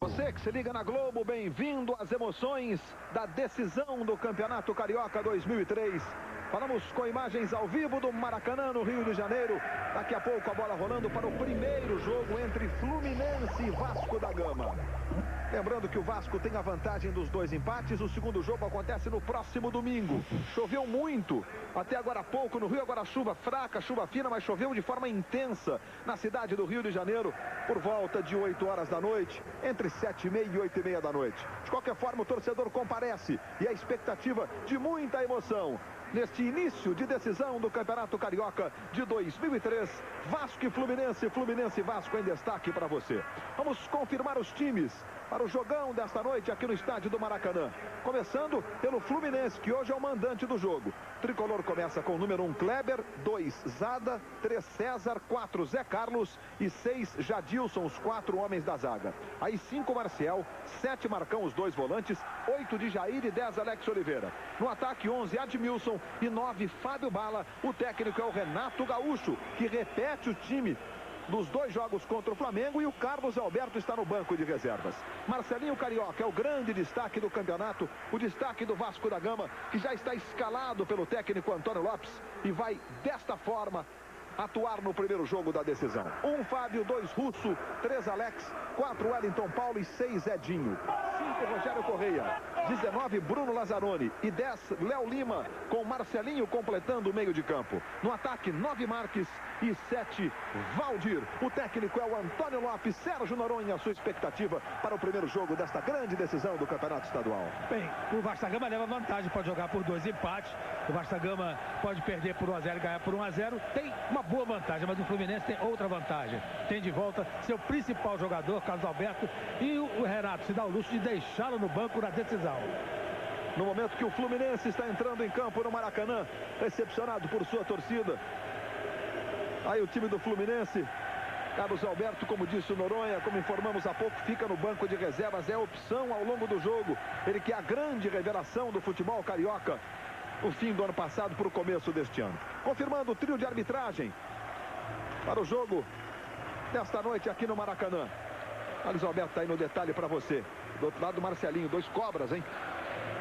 Você que se liga na Globo, bem-vindo às emoções da decisão do Campeonato Carioca 2003. Falamos com imagens ao vivo do Maracanã, no Rio de Janeiro. Daqui a pouco a bola rolando para o primeiro jogo entre Fluminense e Vasco da Gama. Lembrando que o Vasco tem a vantagem dos 2 empates. O segundo jogo acontece no próximo domingo. Choveu muito até agora há pouco no Rio. Agora chuva fraca, chuva fina, mas choveu de forma intensa na cidade do Rio de Janeiro por volta de 8 horas da noite, entre 7h30 e 8h30 da noite. De qualquer forma, o torcedor comparece e a expectativa de muita emoção neste início de decisão do Campeonato Carioca de 2003. Vasco e Fluminense, Fluminense e Vasco em destaque para você. Vamos confirmar os times para o jogão desta noite aqui no estádio do Maracanã. Começando pelo Fluminense, que hoje é o mandante do jogo. O tricolor começa com o número 1 Kleber, 2 Zada, 3 César, 4 Zé Carlos e 6 Jadilson, os 4 homens da zaga. Aí 5 Marcial, 7 Marcão, os 2 volantes, 8 de Jair e 10 Alex Oliveira. No ataque 11 Admilson e 9 Fábio Bala. O técnico é o Renato Gaúcho, que repete o time dos 2 jogos contra o Flamengo, e o Carlos Alberto está no banco de reservas. Marcelinho Carioca é o grande destaque do campeonato, o destaque do Vasco da Gama, que já está escalado pelo técnico Antônio Lopes e vai desta forma atuar no primeiro jogo da decisão. 1 Fábio, 2 Russo, 3 Alex, 4 Wellington Paulo e 6 Edinho. 5 Rogério Correia, 19 Bruno Lazzaroni e 10 Léo Lima, com Marcelinho completando o meio de campo. No ataque 9 Marques e 7 Valdir. O técnico é o Antônio Lopes. Sérgio Noronha, a sua expectativa para o primeiro jogo desta grande decisão do Campeonato Estadual. Bem, o Vasco da Gama leva vantagem, pode jogar por 2 empates. O Vasco da Gama pode perder por 1-0 e ganhar por 1-0. Tem uma boa vantagem, mas o Fluminense tem outra vantagem. Tem de volta seu principal jogador, Carlos Alberto, e o Renato se dá o luxo de deixá-lo no banco na decisão. No momento que o Fluminense está entrando em campo no Maracanã, recepcionado por sua torcida. Aí o time do Fluminense, Carlos Alberto, como disse o Noronha, como informamos há pouco, fica no banco de reservas, é opção ao longo do jogo. Ele que é a grande revelação do futebol carioca, o fim do ano passado para o começo deste ano. Confirmando o trio de arbitragem para o jogo desta noite aqui no Maracanã. Carlos Alberto está aí no detalhe para você. Do outro lado, Marcelinho, 2 cobras, hein?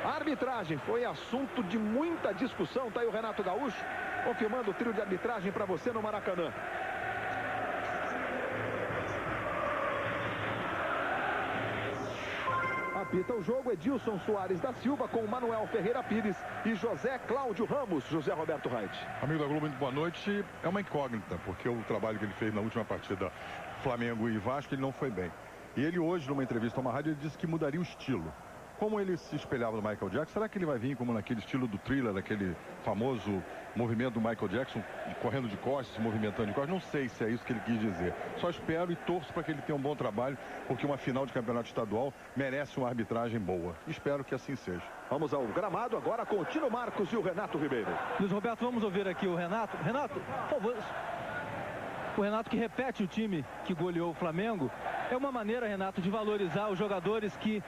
A arbitragem foi assunto de muita discussão. Está aí o Renato Gaúcho confirmando o trio de arbitragem para você no Maracanã. Apita o jogo Edilson Soares da Silva com Manuel Ferreira Pires e José Cláudio Ramos. José Roberto Reit. Amigo da Globo, muito boa noite. É uma incógnita, porque o trabalho que ele fez na última partida Flamengo e Vasco, ele não foi bem. E ele hoje, numa entrevista a uma rádio, ele disse que mudaria o estilo. Como ele se espelhava no Michael Jackson, será que ele vai vir como naquele estilo do Thriller, daquele famoso movimento do Michael Jackson, correndo de costas, se movimentando de costas? Não sei se é isso que ele quis dizer. Só espero e torço para que ele tenha um bom trabalho, porque uma final de campeonato estadual merece uma arbitragem boa. Espero que assim seja. Vamos ao gramado agora com o Tino Marcos e o Renato Ribeiro. Luiz Roberto, vamos ouvir aqui o Renato. Renato, por favor. O Renato, que repete o time que goleou o Flamengo, é uma maneira, Renato, de valorizar os jogadores que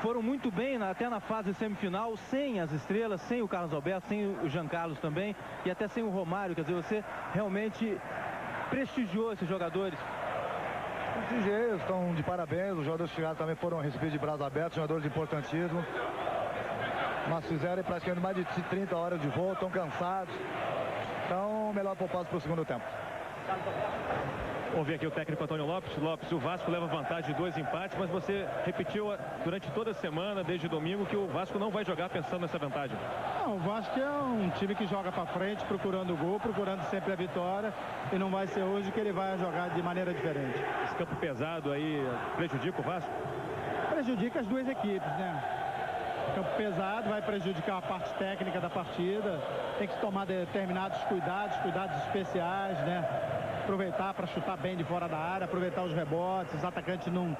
foram muito bem até na fase semifinal, sem as estrelas, sem o Carlos Alberto, sem o Jean Carlos também, e até sem o Romário. Quer dizer, você realmente prestigiou esses jogadores. Prestigiei, estão de parabéns. Os jogadores que chegaram também foram recebidos de braços abertos, jogadores importantíssimos. Mas fizeram praticamente mais de 30 horas de voo, estão cansados. Então, melhor poupar para o segundo tempo. Ouvir aqui o técnico Antônio Lopes. Lopes, o Vasco leva vantagem de 2 empates, mas você repetiu durante toda a semana, desde domingo, que o Vasco não vai jogar pensando nessa vantagem. Não, o Vasco é um time que joga para frente, procurando o gol, procurando sempre a vitória, e não vai ser hoje que ele vai jogar de maneira diferente. Esse campo pesado aí prejudica o Vasco? Prejudica as 2 equipes, né? Campo pesado vai prejudicar a parte técnica da partida, tem que se tomar determinados cuidados especiais, né? Aproveitar para chutar bem de fora da área, aproveitar os rebotes, os atacantes não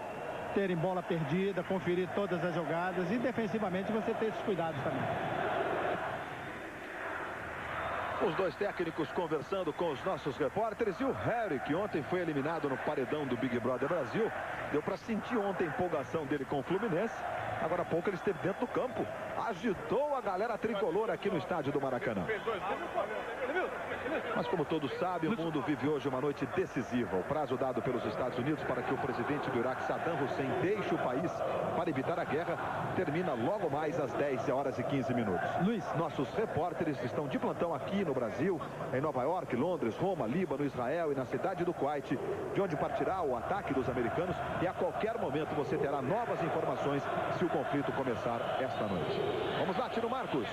terem bola perdida, conferir todas as jogadas e defensivamente você ter esses cuidados também. Os 2 técnicos conversando com os nossos repórteres, e o Harry, que ontem foi eliminado no paredão do Big Brother Brasil. Deu para sentir ontem a empolgação dele com o Fluminense. Agora há pouco ele esteve dentro do campo. Agitou a galera tricolor aqui no estádio do Maracanã. Mas como todos sabem, o mundo vive hoje uma noite decisiva. O prazo dado pelos Estados Unidos para que o presidente do Iraque, Saddam Hussein, deixe o país para evitar a guerra, termina logo mais às 10h15. Luiz, nossos repórteres estão de plantão aqui no Brasil, em Nova York, Londres, Roma, Líbano, Israel e na cidade do Kuwait, de onde partirá o ataque dos americanos, e a qualquer momento você terá novas informações se o conflito começar esta noite. Vamos lá, Tino Marcos.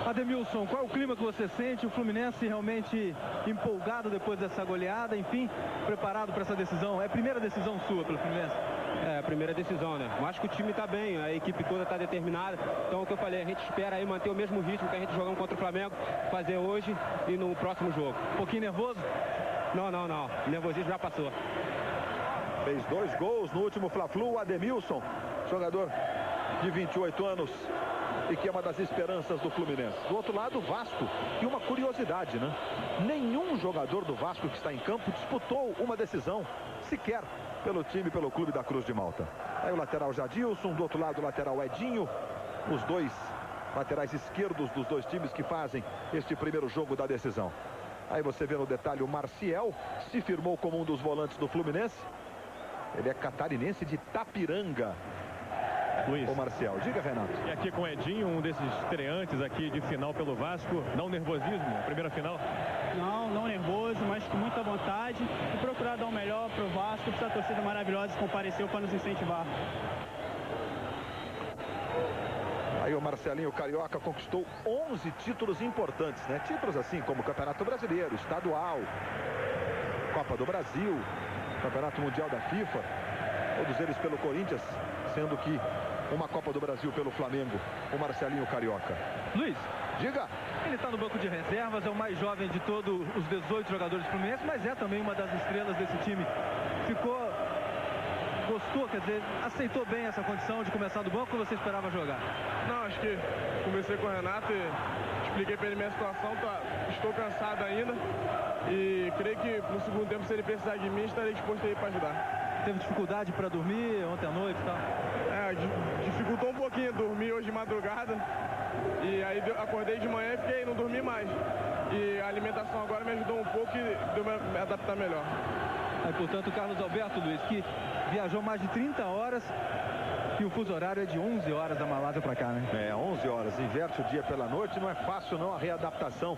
Ademilson, qual é o clima que você sente? O Fluminense realmente empolgado depois dessa goleada, enfim, preparado para essa decisão. É a primeira decisão sua pelo Fluminense? É a primeira decisão, né? Eu acho que o time tá bem, a equipe toda tá determinada. Então, o que eu falei, a gente espera aí manter o mesmo ritmo que a gente jogando contra o Flamengo, fazer hoje e no próximo jogo. Um pouquinho nervoso? Não. O nervosismo já passou. Fez 2 gols no último Fla-Flu, o Ademilson, jogador de 28 anos e que é uma das esperanças do Fluminense. Do outro lado, o Vasco. E uma curiosidade, né? Nenhum jogador do Vasco que está em campo disputou uma decisão sequer pelo time, pelo clube da Cruz de Malta. Aí o lateral Jadilson, do outro lado o lateral Edinho, os dois laterais esquerdos dos dois times que fazem este primeiro jogo da decisão. Aí você vê no detalhe o Marcial, se firmou como um dos volantes do Fluminense. Ele é catarinense de Tapiranga. Luiz. O Marcial. Diga, Renato. E aqui com o Edinho, um desses estreantes aqui de final pelo Vasco. Não nervosismo, primeira final? Não nervoso, mas com muita vontade e procurar dar o melhor pro Vasco, essa torcida maravilhosa que compareceu para nos incentivar. Aí o Marcelinho Carioca conquistou 11 títulos importantes, né? Títulos assim como Campeonato Brasileiro, Estadual, Copa do Brasil, Campeonato Mundial da FIFA, todos eles pelo Corinthians, sendo que uma Copa do Brasil pelo Flamengo, o Marcelinho Carioca. Luiz, diga. Ele está no banco de reservas, é o mais jovem de todos os 18 jogadores fluminenses, mas é também uma das estrelas desse time. Gostou, quer dizer, aceitou bem essa condição de começar do banco ou você esperava jogar? Não, acho que conversei com o Renato e expliquei para ele minha situação, estou cansado ainda e creio que no segundo tempo, se ele precisar de mim, estarei disposto a ir para ajudar. Teve dificuldade para dormir ontem à noite e tal? Dificultou um pouquinho dormir hoje de madrugada e aí acordei de manhã e não dormi mais. E a alimentação agora me ajudou um pouco e deu me adaptar melhor. Aí, portanto, o Carlos Alberto, Luiz, que viajou mais de 30 horas e o fuso horário é de 11 horas da Malásia para cá, né? 11 horas, inverte o dia pela noite, não é fácil não a readaptação.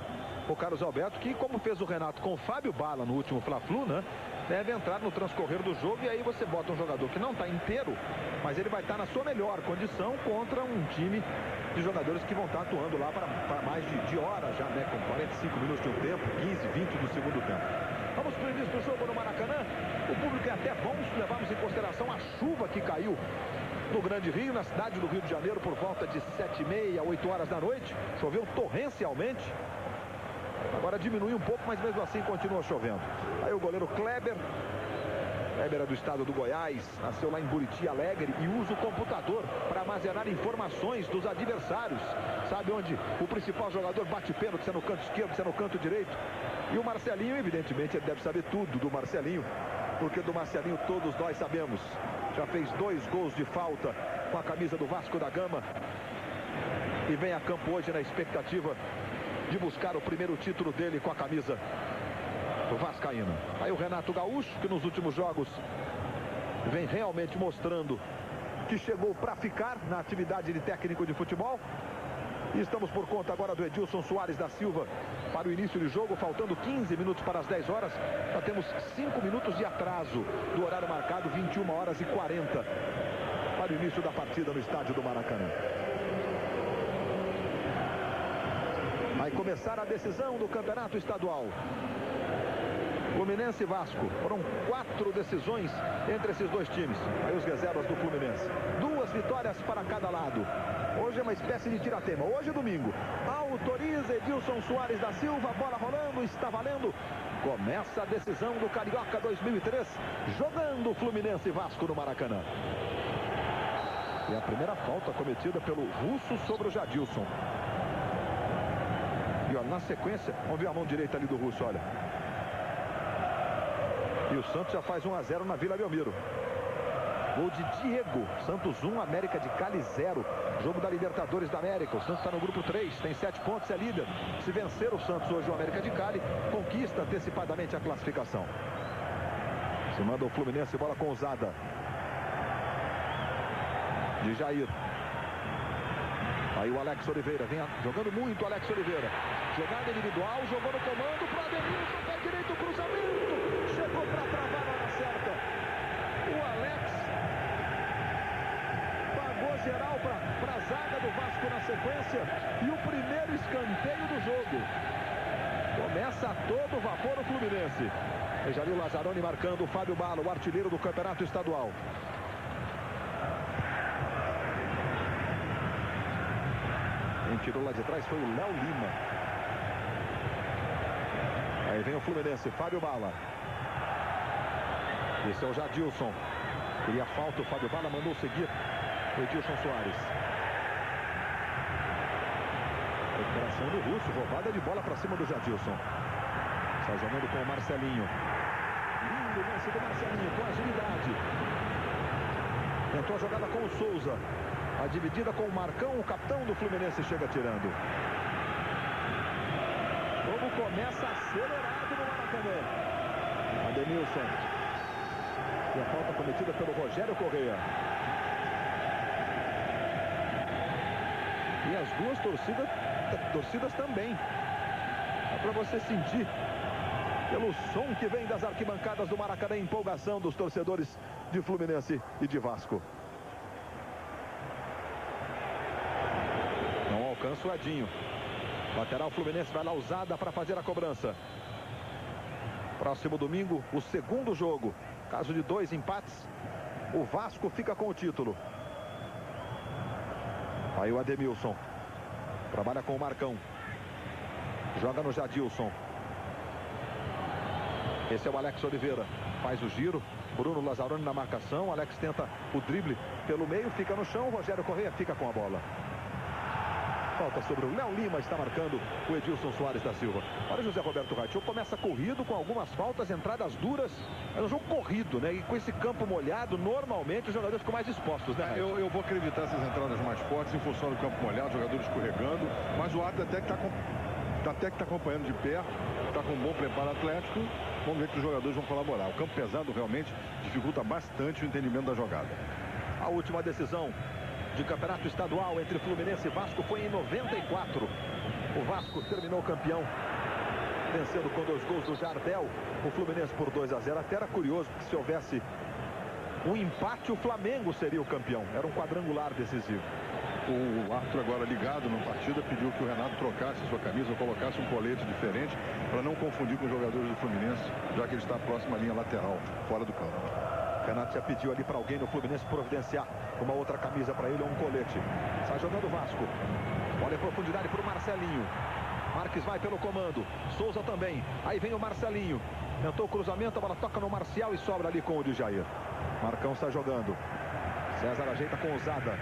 O Carlos Alberto, que como fez o Renato com o Fábio Bala no último Fla-Flu, né? Deve entrar no transcorrer do jogo e aí você bota um jogador que não está inteiro, mas ele vai estar na sua melhor condição contra um time de jogadores que vão estar atuando lá para mais de hora já, né? Com 45 minutos de um tempo, 15, 20 do segundo tempo. Vamos para o início do jogo no Maracanã. O público é até bom se levarmos em consideração a chuva que caiu no Grande Rio, na cidade do Rio de Janeiro, por volta de 7h30, 8 horas da noite. Choveu torrencialmente. Agora diminui um pouco, mas mesmo assim continua chovendo. Aí o goleiro Kleber. Kleber é do estado do Goiás, nasceu lá em Buriti Alegre e usa o computador para armazenar informações dos adversários. Sabe onde o principal jogador bate pênalti, se é no canto esquerdo, se é no canto direito. E o Marcelinho, evidentemente, ele deve saber tudo do Marcelinho, porque do Marcelinho todos nós sabemos. Já fez 2 gols de falta com a camisa do Vasco da Gama e vem a campo hoje na expectativa de buscar o primeiro título dele com a camisa do Vascaíno. Aí o Renato Gaúcho, que nos últimos jogos vem realmente mostrando que chegou para ficar na atividade de técnico de futebol. E estamos por conta agora do Edilson Soares da Silva para o início de jogo, faltando 15 minutos para as 10 horas. Já temos 5 minutos de atraso do horário marcado, 21h40 para o início da partida no estádio do Maracanã. Vai começar a decisão do campeonato estadual. Fluminense e Vasco. Foram 4 decisões entre esses dois times. Aí os reservas do Fluminense. 2 vitórias para cada lado. Hoje é uma espécie de tiratema. Hoje é domingo. Autoriza Edilson Soares da Silva. Bola rolando. Está valendo. Começa a decisão do Carioca 2003. Jogando Fluminense e Vasco no Maracanã. E a primeira falta cometida pelo Russo sobre o Jadilson. E olha, na sequência, vamos ver a mão direita ali do Russo, olha. E o Santos já faz 1-0 na Vila Belmiro. Gol de Diego. Santos 1, América de Cali 0. Jogo da Libertadores da América. O Santos está no grupo 3, tem 7 pontos, é líder. Se vencer o Santos hoje, o América de Cali conquista antecipadamente a classificação. Se manda o Fluminense, bola com Ousada. De Jair. Aí o Alex Oliveira, vem jogando muito Alex Oliveira. Jogada individual, jogou no comando para Ademilson, pé direito, cruzamento. Chegou para travar na hora certa. O Alex pagou geral para a zaga do Vasco na sequência. E o primeiro escanteio do jogo. Começa a todo vapor o Fluminense. Veja ali o Lazzaroni marcando o Fábio Bala, o artilheiro do campeonato estadual. Quem tirou lá de trás foi o Léo Lima. Aí vem o Fluminense, Fábio Bala. Esse é o Jadilson. Queria falta, o Fábio Bala mandou seguir o Edilson Soares. Recuperação do Russo, roubada de bola para cima do Jadilson. Sai jogando com o Marcelinho. Lindo lance do Marcelinho, com agilidade. Tentou a jogada com o Souza. A dividida com o Marcão, o capitão do Fluminense chega tirando. O jogo começa acelerado no Maracanã. Ademilson. E a falta cometida pelo Rogério Correia. E as duas torcidas também. É para você sentir pelo som que vem das arquibancadas do Maracanã, a empolgação dos torcedores de Fluminense e de Vasco. Não alcança o Edinho. Lateral Fluminense vai lá usada para fazer a cobrança. Próximo domingo, o segundo jogo. Caso de 2 empates, o Vasco fica com o título. Aí o Ademilson. Trabalha com o Marcão. Joga no Jadilson. Esse é o Alex Oliveira. Faz o giro. Bruno Lazzaroni na marcação. Alex tenta o drible pelo meio. Fica no chão. Rogério Correia fica com a bola. Falta sobre o Léo Lima, está marcando o Edilson Soares da Silva. Olha o José Roberto Reit, o jogo começa corrido com algumas faltas, entradas duras. É um jogo corrido, né? E com esse campo molhado, normalmente os jogadores ficam mais expostos, né, Reit? Eu vou acreditar essas entradas mais fortes em função do campo molhado, jogadores escorregando. Mas o árbitro até que está acompanhando de perto, está com um bom preparo atlético. Vamos ver que os jogadores vão colaborar. O campo pesado realmente dificulta bastante o entendimento da jogada. A última decisão de campeonato estadual entre Fluminense e Vasco foi em 94. O Vasco terminou campeão, vencendo com 2 gols do Jardel. O Fluminense por 2-0. Até era curioso, porque se houvesse um empate, o Flamengo seria o campeão. Era um quadrangular decisivo. O árbitro agora ligado na partida pediu que o Renato trocasse sua camisa, colocasse um colete diferente para não confundir com os jogadores do Fluminense, já que ele está próximo à linha lateral, fora do campo. Renato já pediu ali para alguém no Fluminense providenciar uma outra camisa para ele ou um colete. Sai jogando o Vasco. Olha a profundidade para o Marcelinho. Marques vai pelo comando. Souza também. Aí vem o Marcelinho. Tentou o cruzamento, a bola toca no Marcial e sobra ali com o de Jair. Marcão está jogando. César ajeita com ousada.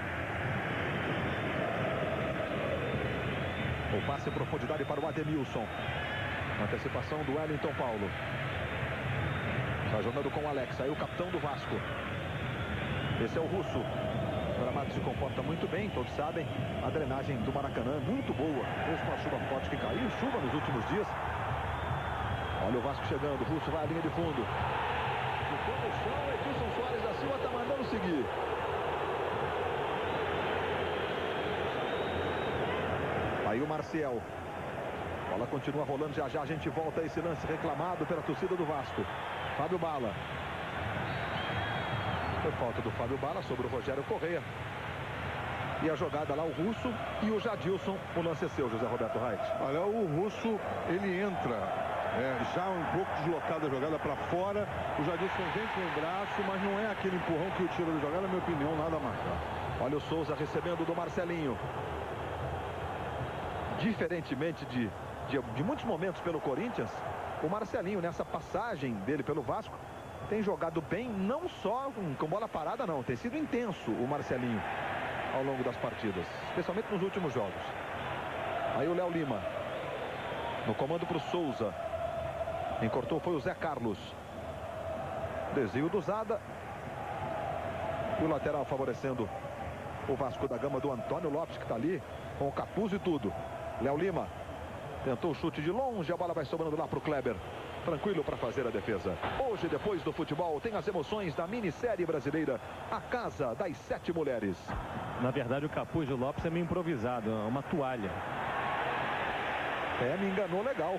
O passe em profundidade para o Ademilson. Antecipação do Wellington Paulo. Está jogando com o Alex, aí o capitão do Vasco. Esse é o Russo. O gramado se comporta muito bem, todos sabem. A drenagem do Maracanã é muito boa, mesmo com a chuva forte que caiu, chuva nos últimos dias. Olha o Vasco chegando, o Russo vai à linha de fundo. Ficou no chão, Edilson Soares da Silva está mandando seguir. Aí o Marcial. A bola continua rolando, já já a gente volta a esse lance reclamado pela torcida do Vasco. Fábio Bala. Foi falta do Fábio Bala sobre o Rogério Correia. E a jogada lá, o Russo e o Jadilson. O lance é seu, José Roberto Reit. Olha, o Russo, ele entra já um pouco deslocado a jogada para fora. O Jadilson vem com o braço, mas não é aquele empurrão que o tira da jogada, na minha opinião, nada a marcar. Olha o Souza recebendo do Marcelinho. Diferentemente de muitos momentos pelo Corinthians, o Marcelinho, nessa passagem dele pelo Vasco, tem jogado bem, não só com bola parada, não. Tem sido intenso o Marcelinho ao longo das partidas, especialmente nos últimos jogos. Aí o Léo Lima. No comando para o Souza. Quem cortou foi o Zé Carlos. Desvio do Zada. E o lateral favorecendo o Vasco da Gama do Antônio Lopes, que está ali com o capuz e tudo. Léo Lima tentou o chute de longe, a bola vai sobrando lá para o Kleber. Tranquilo para fazer a defesa. Hoje, depois do futebol, tem as emoções da minissérie brasileira, A Casa das 7 Mulheres. Na verdade, o capuz do Lopes é meio improvisado, é uma toalha. Me enganou legal.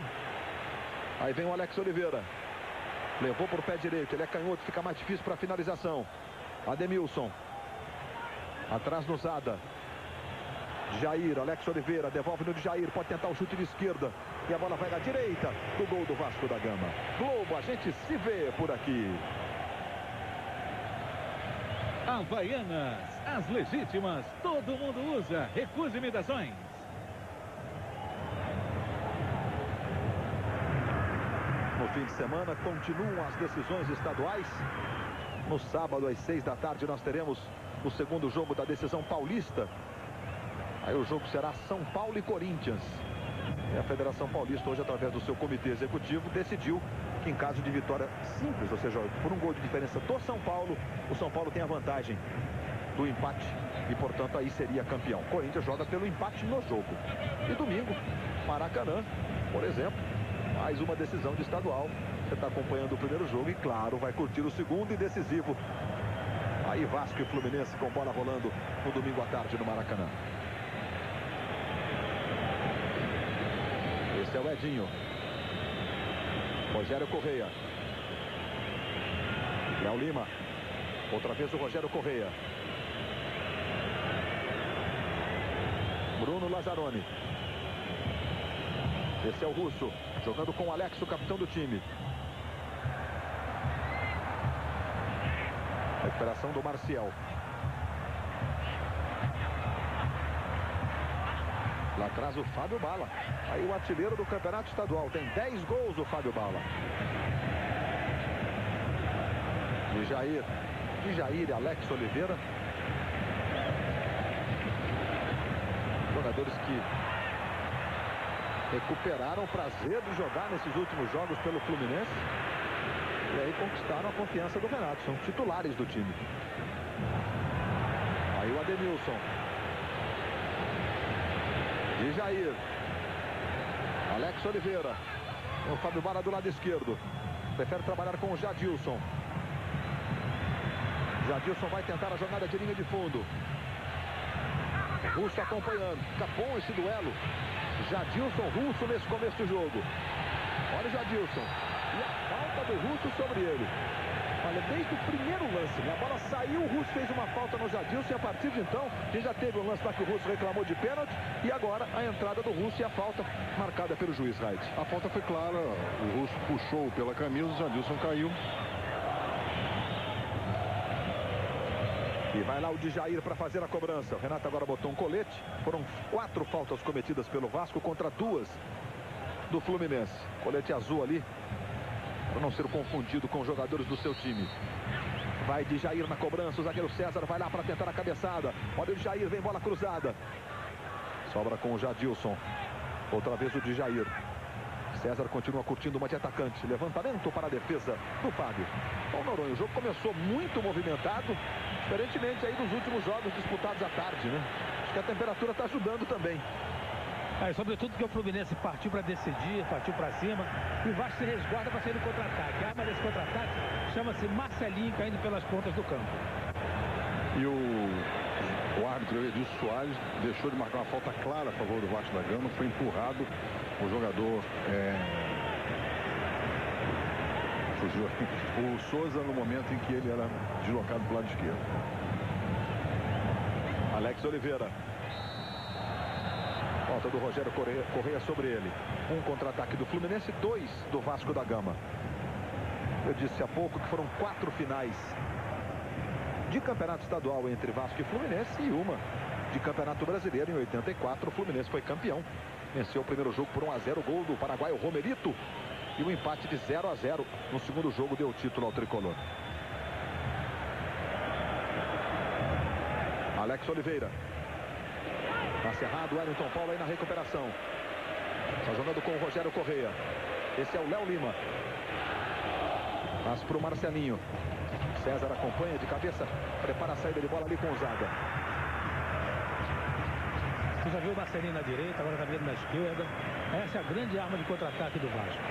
Aí vem o Alex Oliveira. Levou por pé direito, ele é canhoto, fica mais difícil para finalização. Ademilson. Atrás no Zada. Jair, Alex Oliveira, devolve no de Jair, pode tentar o chute de esquerda. E a bola vai na direita do gol do Vasco da Gama. Globo, a gente se vê por aqui. Havaianas, as legítimas, todo mundo usa. Recuse imitações. No fim de semana continuam as decisões estaduais. No sábado às 6 da tarde nós teremos o segundo jogo da decisão paulista. Aí o jogo será São Paulo e Corinthians. E a Federação Paulista hoje, através do seu comitê executivo, decidiu que em caso de vitória simples, ou seja, por um gol de diferença do São Paulo, o São Paulo tem a vantagem do empate e, portanto, aí seria campeão. Corinthians joga pelo empate no jogo. E domingo, Maracanã, por exemplo, mais uma decisão de estadual. Você está acompanhando o primeiro jogo e, claro, vai curtir o segundo e decisivo. Aí Vasco e Fluminense com bola rolando no domingo à tarde no Maracanã. Esse é o Edinho. Rogério Correia. Léo Lima. Outra vez o Rogério Correia. Bruno Lazzaroni. Esse é o Russo. Jogando com o Alex, o capitão do time. Recuperação do Marcial. Lá atrás o Fábio Bala. Aí o artilheiro do campeonato estadual. Tem 10 gols o Fábio Bala. De Jair e Alex Oliveira. Jogadores que recuperaram o prazer de jogar nesses últimos jogos pelo Fluminense. E aí conquistaram a confiança do Renato. São titulares do time. Aí o Ademilson. De Jair. Alex Oliveira. O Fábio Bala do lado esquerdo. Prefere trabalhar com o Jadilson. Jadilson vai tentar a jogada de linha de fundo. Russo acompanhando. Fica bom esse duelo. Jadilson, Russo nesse começo do jogo. Olha o Jadilson. E a falta do Russo sobre ele. Olha, desde o primeiro lance, né? A bola saiu, o Russo fez uma falta no Jadilson e a partir de então, a gente já teve um lance lá que o Russo reclamou de pênalti e agora a entrada do Russo e a falta marcada pelo juiz Raid. A falta foi clara, o Russo puxou pela camisa, o Jadilson caiu. E vai lá o de Jair para fazer a cobrança. O Renato agora botou um colete. Foram 4 faltas cometidas pelo Vasco contra 2 do Fluminense. Colete azul ali, para não ser confundido com os jogadores do seu time. Vai de Jair na cobrança. O zagueiro César vai lá para tentar a cabeçada. Olha o de Jair, vem bola cruzada. Sobra com o Jadilson. Outra vez o de Jair. César continua curtindo uma de atacante. Levantamento para a defesa do Fábio. Bom, Noronha, o jogo começou muito movimentado, diferentemente aí dos últimos jogos disputados à tarde, né? Acho que a temperatura está ajudando também. Sobretudo que o Fluminense partiu para decidir, partiu para cima, e o Vasco se resguarda para sair no contra-ataque. A arma desse contra-ataque chama-se Marcelinho, caindo pelas pontas do campo. E o árbitro Edilson Soares deixou de marcar uma falta clara a favor do Vasco da Gama, foi empurrado o jogador fugiu o Souza no momento em que ele era deslocado para o lado esquerdo. Alex Oliveira. Falta do Rogério Correia sobre ele. Um contra-ataque do Fluminense, 2 do Vasco da Gama. Eu disse há pouco que foram 4 finais de campeonato estadual entre Vasco e Fluminense e uma de campeonato brasileiro. Em 84 o Fluminense foi campeão. Venceu o primeiro jogo por 1-0, gol do paraguaio Romerito. E um empate de 0-0 no segundo jogo deu o título ao tricolor. Alex Oliveira. Passe errado, Wellington Paulo aí na recuperação. Está jogando com o Rogério Correia. Esse é o Léo Lima. Passe para o Marcelinho. César acompanha de cabeça, prepara a saída de bola ali com o Zaga. Você já viu o Marcelinho na direita, agora tá vendo na esquerda. Essa é a grande arma de contra-ataque do Vasco.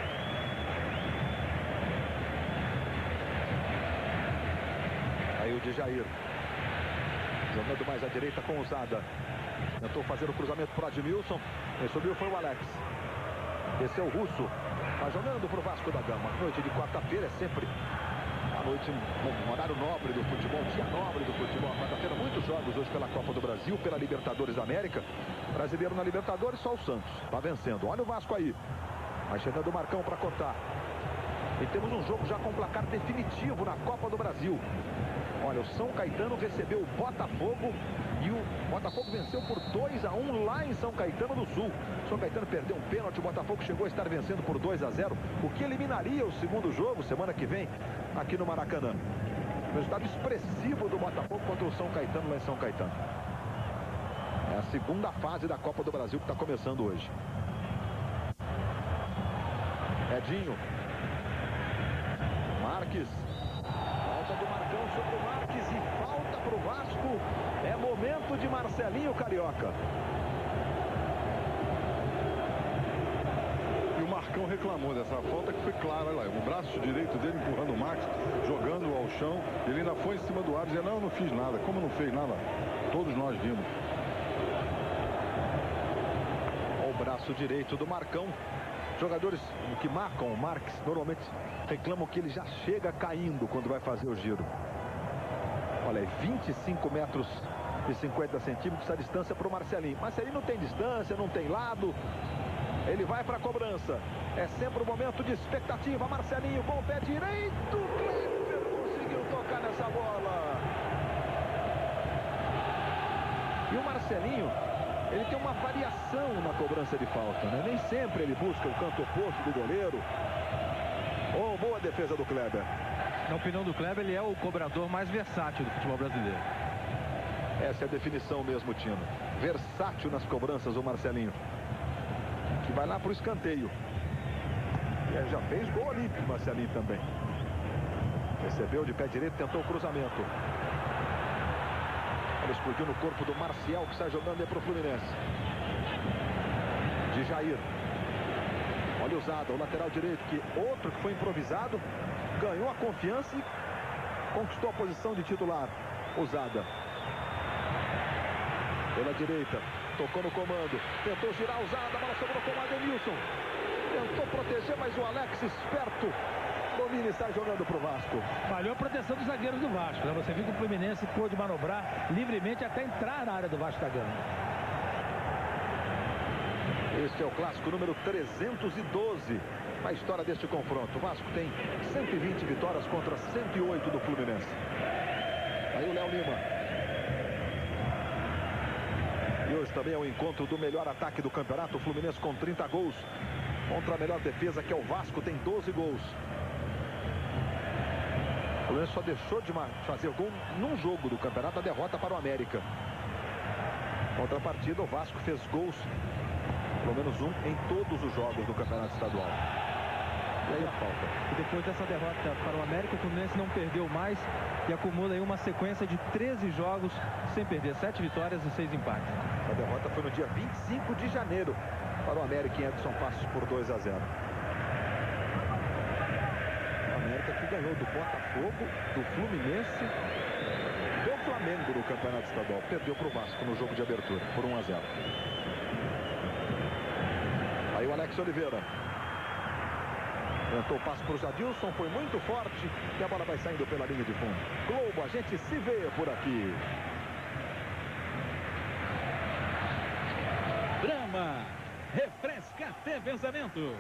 Aí o Djair. Jogando mais à direita com o Zada. Tentou fazer o cruzamento para o Admilson. Quem subiu foi o Alex. Esse é o Russo. Tá jogando para o Vasco da Gama. Noite de quarta-feira é sempre a noite, um horário nobre do futebol, dia nobre do futebol. Quarta-feira, muitos jogos hoje pela Copa do Brasil, pela Libertadores da América. Brasileiro na Libertadores, só o Santos. Tá vencendo. Olha o Vasco aí. Vai chegando o Marcão para cortar. E temos um jogo já com placar definitivo na Copa do Brasil. Olha, o São Caetano recebeu o Botafogo e o Botafogo venceu por 2-1 lá em São Caetano do Sul. O São Caetano perdeu um pênalti, o Botafogo chegou a estar vencendo por 2-0, o que eliminaria o segundo jogo semana que vem aqui no Maracanã. Resultado expressivo do Botafogo contra o São Caetano lá em São Caetano. É a segunda fase da Copa do Brasil que está começando hoje. Edinho. Marques. Falta do Marcão sobre o Marques e falta para o Vasco. É momento de Marcelinho Carioca. E o Marcão reclamou dessa falta que foi clara. Olha lá, o braço direito dele empurrando o Max, jogando ao chão. Ele ainda foi em cima do árbitro, dizendo, não, eu não fiz nada. Como não fez nada? Todos nós vimos. Olha o braço direito do Marcão. Jogadores que marcam o Marques normalmente reclamam que ele já chega caindo quando vai fazer o giro. Olha aí, 25 metros e 50 centímetros a distância para o Marcelinho. Marcelinho não tem distância, não tem lado. Ele vai para a cobrança. É sempre um momento de expectativa. Marcelinho com o pé direito. Kleber conseguiu tocar nessa bola. E o Marcelinho, ele tem uma variação na cobrança de falta, né? Nem sempre ele busca o canto oposto do goleiro. Oh, boa defesa do Kleber. Na opinião do Kleber, ele é o cobrador mais versátil do futebol brasileiro. Essa é a definição mesmo, Tino. Versátil nas cobranças, o Marcelinho. Que vai lá para o escanteio. E aí já fez gol olímpico, Marcelinho também. Recebeu de pé direito, tentou o cruzamento. Ele explodiu no corpo do Marcial, que está jogando aí para o Fluminense. Djair. Olha o Zada, o lateral direito, que outro que foi improvisado, ganhou a confiança e conquistou a posição de titular. O Zada. Pela direita, tocou no comando, tentou girar o Zada, a bola sobrou com o Ademilson. Tentou proteger, mas o Alex, esperto, domina e sai jogando para o Vasco. Falhou a proteção dos zagueiros do Vasco, né? Você viu que o Fluminense pôde manobrar livremente até entrar na área do Vasco da Gama. Este é o clássico número 312 na história deste confronto. O Vasco tem 120 vitórias contra 108 do Fluminense. Aí o Léo Lima. E hoje também é o encontro do melhor ataque do campeonato. O Fluminense com 30 gols contra a melhor defesa, que é o Vasco, tem 12 gols. O Fluminense só deixou de fazer gol num jogo do campeonato, a derrota para o América. Contra a partida, o Vasco fez gols, pelo menos um, em todos os jogos do campeonato estadual. E aí a falta. E depois dessa derrota para o América, o Fluminense não perdeu mais e acumula aí uma sequência de 13 jogos sem perder, 7 vitórias e 6 empates. A derrota foi no dia 25 de janeiro para o América em Edson Passos por 2-0. O América que ganhou do Botafogo, do Fluminense, do Flamengo no campeonato estadual. Perdeu para o Vasco no jogo de abertura por 1-0. Aí o Alex Oliveira. Tentou o passe para o Jadilson, foi muito forte e a bola vai saindo pela linha de fundo. Globo, a gente se vê por aqui. Brahma, refresca até pensamento.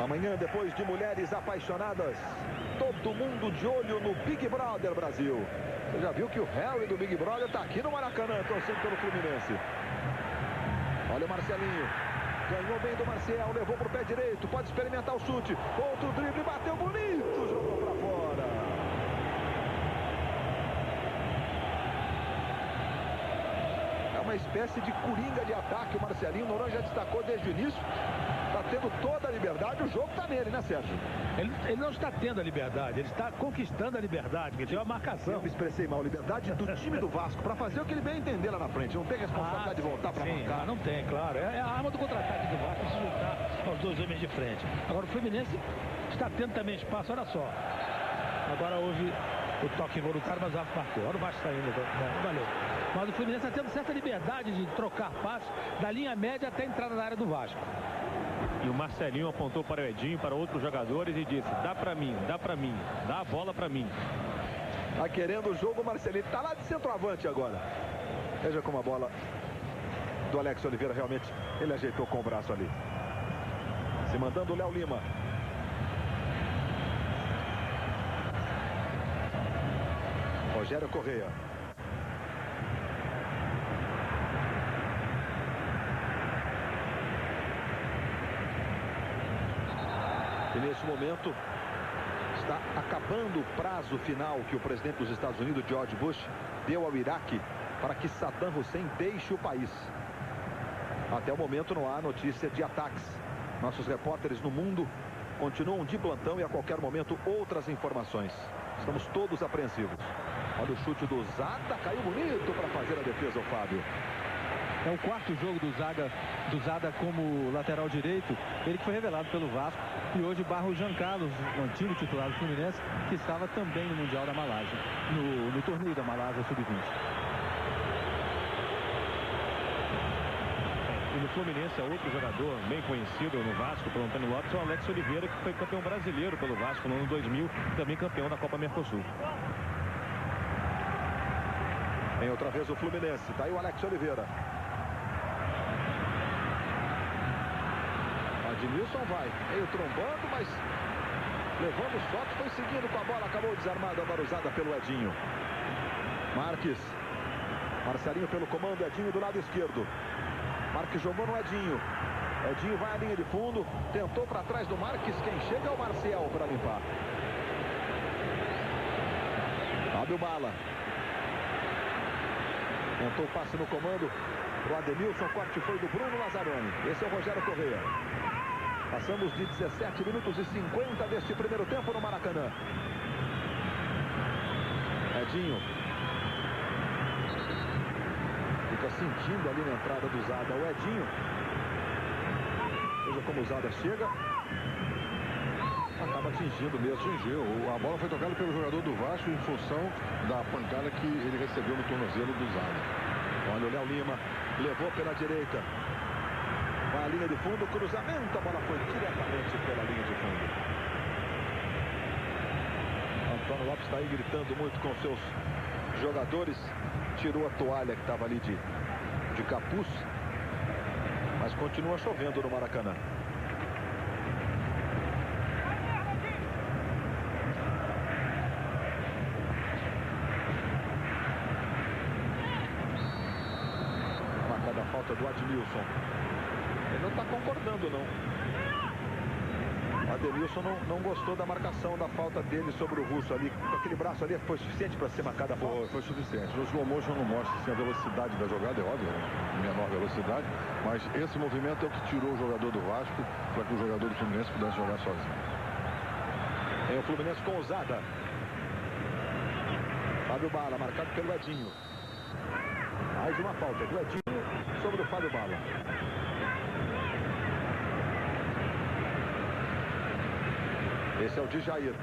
Amanhã, depois de Mulheres Apaixonadas, todo mundo de olho no Big Brother Brasil. Você já viu que o Harry do Big Brother está aqui no Maracanã, torcendo pelo Fluminense. Olha o Marcelinho. Ganhou bem do Marcial, levou para o pé direito, pode experimentar o chute. Outro drible, bateu bonito, jogou para fora. É uma espécie de coringa de ataque. O Marcelinho, o Noronha já destacou desde o início. Está tendo toda a liberdade, o jogo está nele, né, Sérgio? Ele não está tendo a liberdade, ele está conquistando a liberdade, porque tem uma marcação. Eu me expressei mal, liberdade do time do Vasco, para fazer o que ele bem entender lá na frente. Não tem responsabilidade de voltar para marcar. Não tem, claro. É a arma do contra-ataque do Vasco, se juntar aos dois homens de frente. Agora o Fluminense está tendo também espaço, olha só. Agora houve o toque involuntário, mas o Vasco marcou. Olha o Vasco saindo. Valeu. Mas o Fluminense está tendo certa liberdade de trocar passos da linha média até a entrada na área do Vasco. E o Marcelinho apontou para o Edinho, para outros jogadores e disse: dá para mim, dá a bola para mim. Tá querendo o jogo, o Marcelinho tá lá de centroavante agora. Veja como a bola do Alex Oliveira realmente ele ajeitou com o braço ali. Se mandando o Léo Lima. Rogério Correia. E nesse momento está acabando o prazo final que o presidente dos Estados Unidos, George Bush, deu ao Iraque para que Saddam Hussein deixe o país. Até o momento não há notícia de ataques. Nossos repórteres no mundo continuam de plantão e a qualquer momento outras informações. Estamos todos apreensivos. Olha o chute do Zada, caiu bonito para fazer a defesa, o Fábio. É o quarto jogo do Zada como lateral direito. Ele que foi revelado pelo Vasco e hoje barra o Jean Carlos, o antigo titular do Fluminense, que estava também no Mundial da Malásia, no torneio da Malásia Sub-20. E no Fluminense, outro jogador bem conhecido no Vasco, pelo Antônio Lopes, é o Alex Oliveira, que foi campeão brasileiro pelo Vasco no ano 2000, também campeão da Copa Mercosul. Tem outra vez o Fluminense, tá aí o Alex Oliveira. Admilson vai, meio trombando, mas levando o shot, foi seguindo com a bola, acabou desarmada, abaruzada pelo Edinho. Marques, Marcelinho pelo comando, Edinho do lado esquerdo. Marques jogou no Edinho. Edinho vai à linha de fundo, tentou para trás do Marques, quem chega é o Marcial para limpar. Fábio Bala. Tentou o passe no comando o Ademilson, o corte foi do Bruno Lazzaroni. Esse é o Rogério Correia. Passamos de 17 minutos e 50 deste primeiro tempo no Maracanã. Edinho. Fica sentindo ali na entrada do Zada o Edinho. Veja como o Zada chega. Acaba atingindo mesmo. Atingiu. A bola foi tocada pelo jogador do Vasco em função da pancada que ele recebeu no tornozelo do Zada. Olha o Léo Lima. Levou pela direita. Vai à linha de fundo, cruzamento, a bola foi diretamente pela linha de fundo. Antônio Lopes está aí gritando muito com seus jogadores. Tirou a toalha que estava ali de capuz. Mas continua chovendo no Maracanã. Marcada a falta do Admilson. Ele não está concordando, não. O Ademilson não gostou da marcação da falta dele sobre o russo ali. Com aquele braço ali foi suficiente para ser marcada a falta? Foi suficiente. No slow motion não mostra assim, a velocidade da jogada, é óbvio, menor velocidade. Mas esse movimento é o que tirou o jogador do Vasco para que o jogador do Fluminense pudesse jogar sozinho. Tem o Fluminense com o Zada. Fábio Bala, marcado pelo Edinho. Mais uma falta do Edinho sobre o Fábio Bala. Esse é o Djair.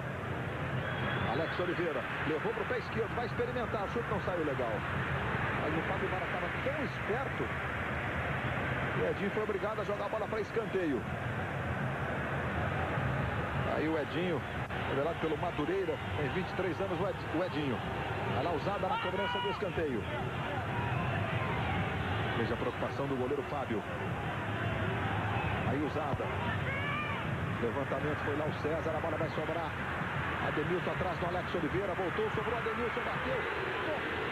Alex Oliveira levou para o pé esquerdo, vai experimentar, o chute não saiu legal. Mas o Fábio Bala estava tão esperto que o Edinho foi obrigado a jogar a bola para escanteio. Aí o Edinho, revelado pelo Madureira, tem 23 anos o Edinho. Ela usada na cobrança do escanteio. Veja a preocupação do goleiro Fábio. Aí usada. Levantamento foi lá o César, a bola vai sobrar. Ademilson atrás do Alex Oliveira, voltou, sobrou Ademilson, bateu.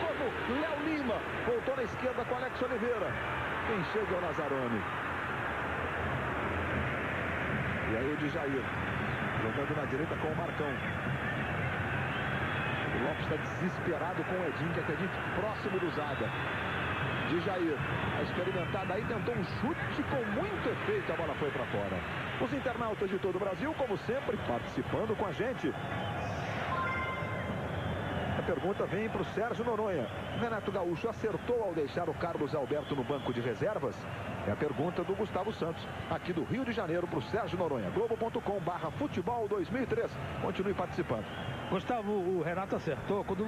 Como Léo Lima, voltou na esquerda com Alex Oliveira. Quem chega é o Lazzaroni. E aí o Djair, jogando na direita com o Marcão. O Lopes está desesperado com o Edinho, que é Edinho próximo do Zada. Djair, a experimentada aí, tentou um chute com muito efeito, a bola foi para fora. Os internautas de todo o Brasil, como sempre, participando com a gente. A pergunta vem para o Sérgio Noronha. Renato Gaúcho acertou ao deixar o Carlos Alberto no banco de reservas? É a pergunta do Gustavo Santos, aqui do Rio de Janeiro, para o Sérgio Noronha. Globo.com/futebol 2003. Continue participando. Gustavo, o Renato acertou quando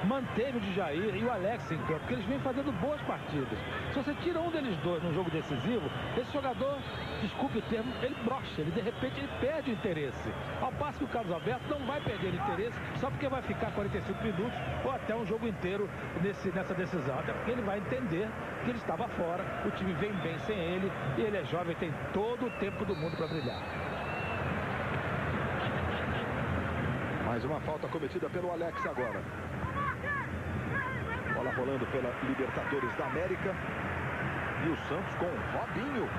manteve o Djair e o Alex em campo, porque eles vêm fazendo boas partidas. Se você tira um deles dois num jogo decisivo, esse jogador, desculpe o termo, ele brocha, ele de repente ele perde o interesse. Ao passo que o Carlos Alberto não vai perder o interesse só porque vai ficar 45 minutos ou até um jogo inteiro nessa decisão. Até porque ele vai entender que ele estava fora, o time vem bem sem ele e ele é jovem, tem todo o tempo do mundo para brilhar. Mais uma falta cometida pelo Alex agora. Bola rolando pela Libertadores da América. E o Santos com Robinho.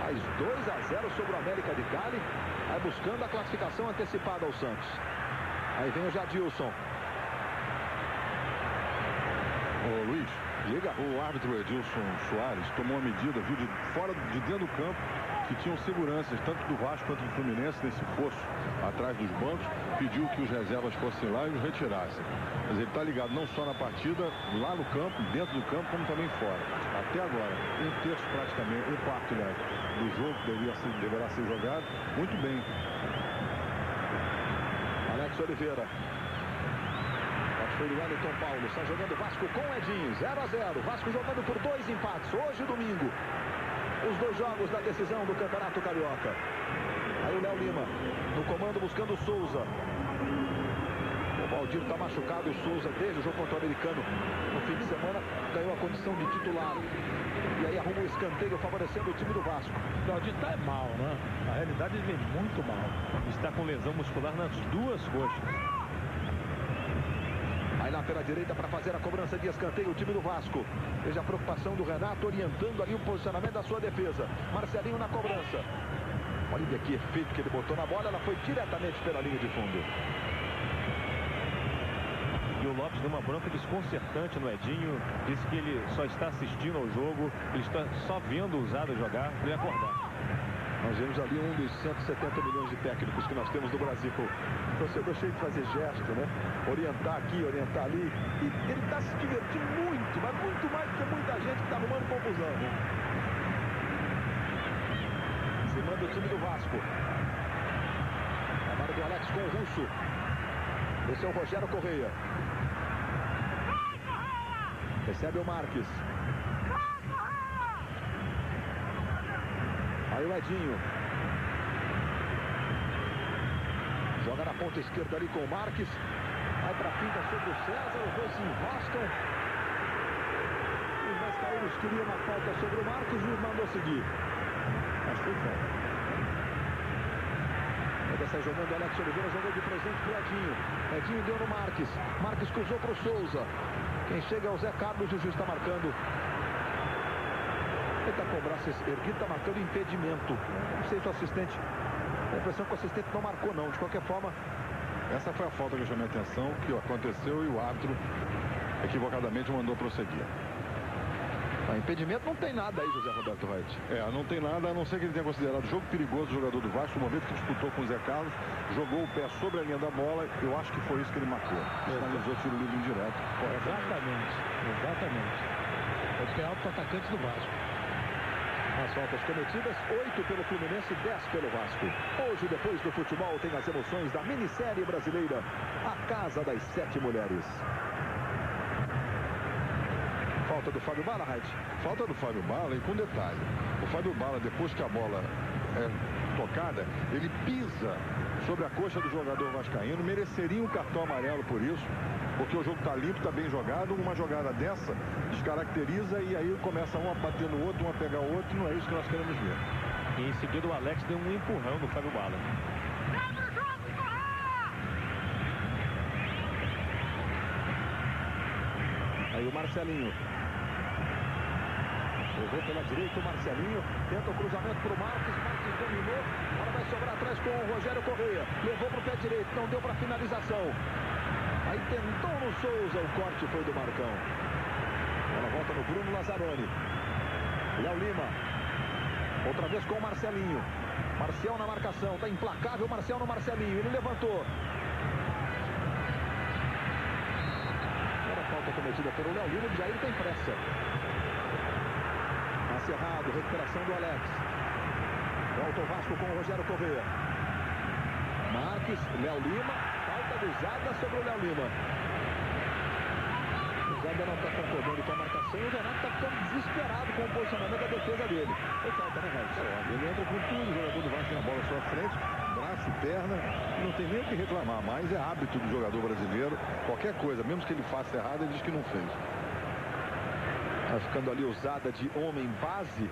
Faz 2-0 sobre o América de Cali. Vai buscando a classificação antecipada ao Santos. Aí vem o Jadilson. Ô Luiz, liga. O árbitro Edilson Soares tomou uma medida, viu, fora de dentro do campo, que tinham seguranças, tanto do Vasco quanto do Fluminense, nesse fosso atrás dos bancos, pediu que os reservas fossem lá e os retirassem. Mas ele está ligado não só na partida, lá no campo, dentro do campo, como também fora. Até agora, um terço praticamente, um quarto, aliás, do jogo que deverá ser jogado, muito bem. Alex Oliveira. Foi o Wellington Paulo, está jogando Vasco com Edinho, 0-0. Vasco jogando por 2 empates, hoje domingo. Os 2 jogos da decisão do Campeonato Carioca. Aí o Léo Lima, no comando buscando o Souza. O Valdir está machucado, o Souza, desde o jogo contra o Americano, no fim de semana, ganhou a condição de titular. E aí arruma o escanteio favorecendo o time do Vasco. O Valdir está mal, né? Na realidade ele vem muito mal. Está com lesão muscular nas 2 coxas. Vai lá pela direita para fazer a cobrança de escanteio o time do Vasco. Veja a preocupação do Renato orientando ali o posicionamento da sua defesa. Marcelinho na cobrança. Olha que efeito que ele botou na bola. Ela foi diretamente pela linha de fundo. E o Lopes deu uma bronca desconcertante no Edinho. Disse que ele só está assistindo ao jogo. Ele está só vendo o Usado jogar para ele acordar. Nós vemos ali um dos 170 milhões de técnicos que nós temos no Brasil. O torcedor cheio de fazer gesto, né? Orientar aqui, orientar ali. E ele está se divertindo muito, mas muito mais do que muita gente que está arrumando confusão, né? Se manda o time do Vasco. Trabalho do Alex com o Russo. Esse é o Rogério Correia. Recebe o Marques. Aí o Edinho. Joga na ponta esquerda ali com o Marques. Vai para a pinta sobre o César. Os dois se enroscam. Os vascaínos queriam uma falta sobre o Marques. O juiz mandou seguir. Mas foi falta. Ainda sai jogando o Alex Oliveira. Jogou de presente para o Edinho. Edinho deu no Marques. Marques cruzou para o Souza. Quem chega é o Zé Carlos. O juiz está marcando. Ele está com o braço erguido, está marcando impedimento. Não sei se o assistente, a impressão que o assistente não marcou não. De qualquer forma, essa foi a falta que eu chamei a atenção, que aconteceu e o árbitro equivocadamente mandou prosseguir. Impedimento não tem nada aí, José Roberto Reit. Não tem nada, a não ser que ele tenha considerado jogo perigoso o jogador do Vasco, no momento que disputou com o Zé Carlos, jogou o pé sobre a linha da bola, eu acho que foi isso que ele marcou. Finalizou tiro livre indireto. Exatamente. É o penalti para o atacante do Vasco. As faltas cometidas, 8 pelo Fluminense, 10 pelo Vasco. Hoje, depois do futebol, tem as emoções da minissérie brasileira, A Casa das 7 Mulheres. Falta do Fábio Bala, Reit. Falta do Fábio Bala, e com detalhe. O Fábio Bala, depois que a bola é tocada, ele pisa sobre a coxa do jogador vascaíno, mereceria um cartão amarelo por isso, porque o jogo está limpo, está bem jogado. Uma jogada dessa descaracteriza e aí começa um a bater no outro, um a pegar o outro, não é isso que nós queremos ver. E em seguida o Alex deu um empurrão no Fábio Bala. Aí o Marcelinho. Levou pela direita o Marcelinho. Tenta o cruzamento para o Marques. Marques dominou. Agora vai sobrar atrás com o Rogério Correia. Levou para o pé direito. Não deu para finalização. Aí tentou no Souza. O corte foi do Marcão. Ela volta no Bruno Lazzaroni. Léo Lima. Outra vez com o Marcelinho. Marcial na marcação, tá implacável Marcial no Marcelinho, ele levantou. Era falta cometida pelo Léo Lima, o Jair tem pressa. Passe errado, recuperação do Alex. Volta o Vasco com o Rogério Corrêa. Marques, Léo Lima, falta do Zada sobre o Léo Lima. O Zada não está concordando com a marcação e o Renato está ficando desesperado com o posicionamento da defesa dele. Foi falta, né, Raíssa? Ele entra com tudo, o jogador do Vasco tem a bola à sua frente, braço, perna, não tem nem o que reclamar, mas é hábito do jogador brasileiro, qualquer coisa, mesmo que ele faça errado, ele diz que não fez. Tá ficando ali usada de homem base,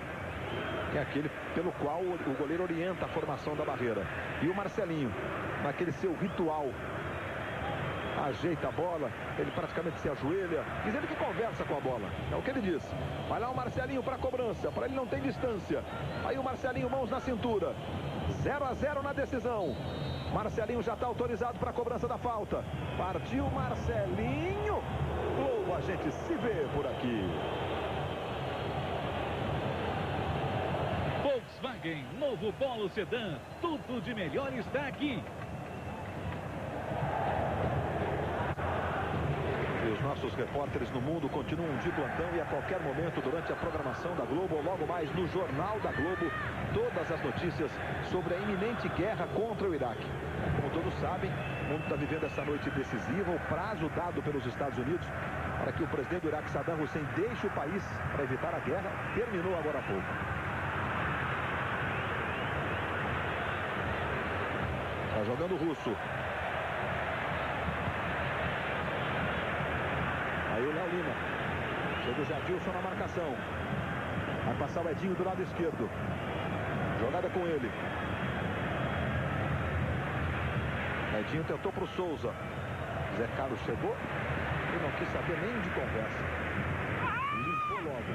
que é aquele pelo qual o goleiro orienta a formação da barreira. E o Marcelinho, naquele seu ritual, ajeita a bola, ele praticamente se ajoelha, diz ele que conversa com a bola, é o que ele diz. Vai lá o Marcelinho para a cobrança, para ele não tem distância. Aí o Marcelinho, mãos na cintura. 0-0 na decisão. Marcelinho já está autorizado para a cobrança da falta. Partiu Marcelinho. Globo, a gente se vê por aqui. Volkswagen, novo Polo Sedã, tudo de melhor está aqui. E os nossos repórteres no mundo continuam de plantão e a qualquer momento durante a programação da Globo ou logo mais no Jornal da Globo, todas as notícias sobre a iminente guerra contra o Iraque. Como todos sabem, o mundo está vivendo essa noite decisiva, o prazo dado pelos Estados Unidos para que o presidente do Iraque, Saddam Hussein, deixe o país para evitar a guerra, terminou agora há pouco. Está jogando o Russo. Aí o Léo Lima. Chega o Jadilson na marcação. Vai passar o Edinho do lado esquerdo. Jogada com ele. Edinho tentou para o Souza. Zé Carlos chegou e não quis saber nem de conversa. Limpou logo.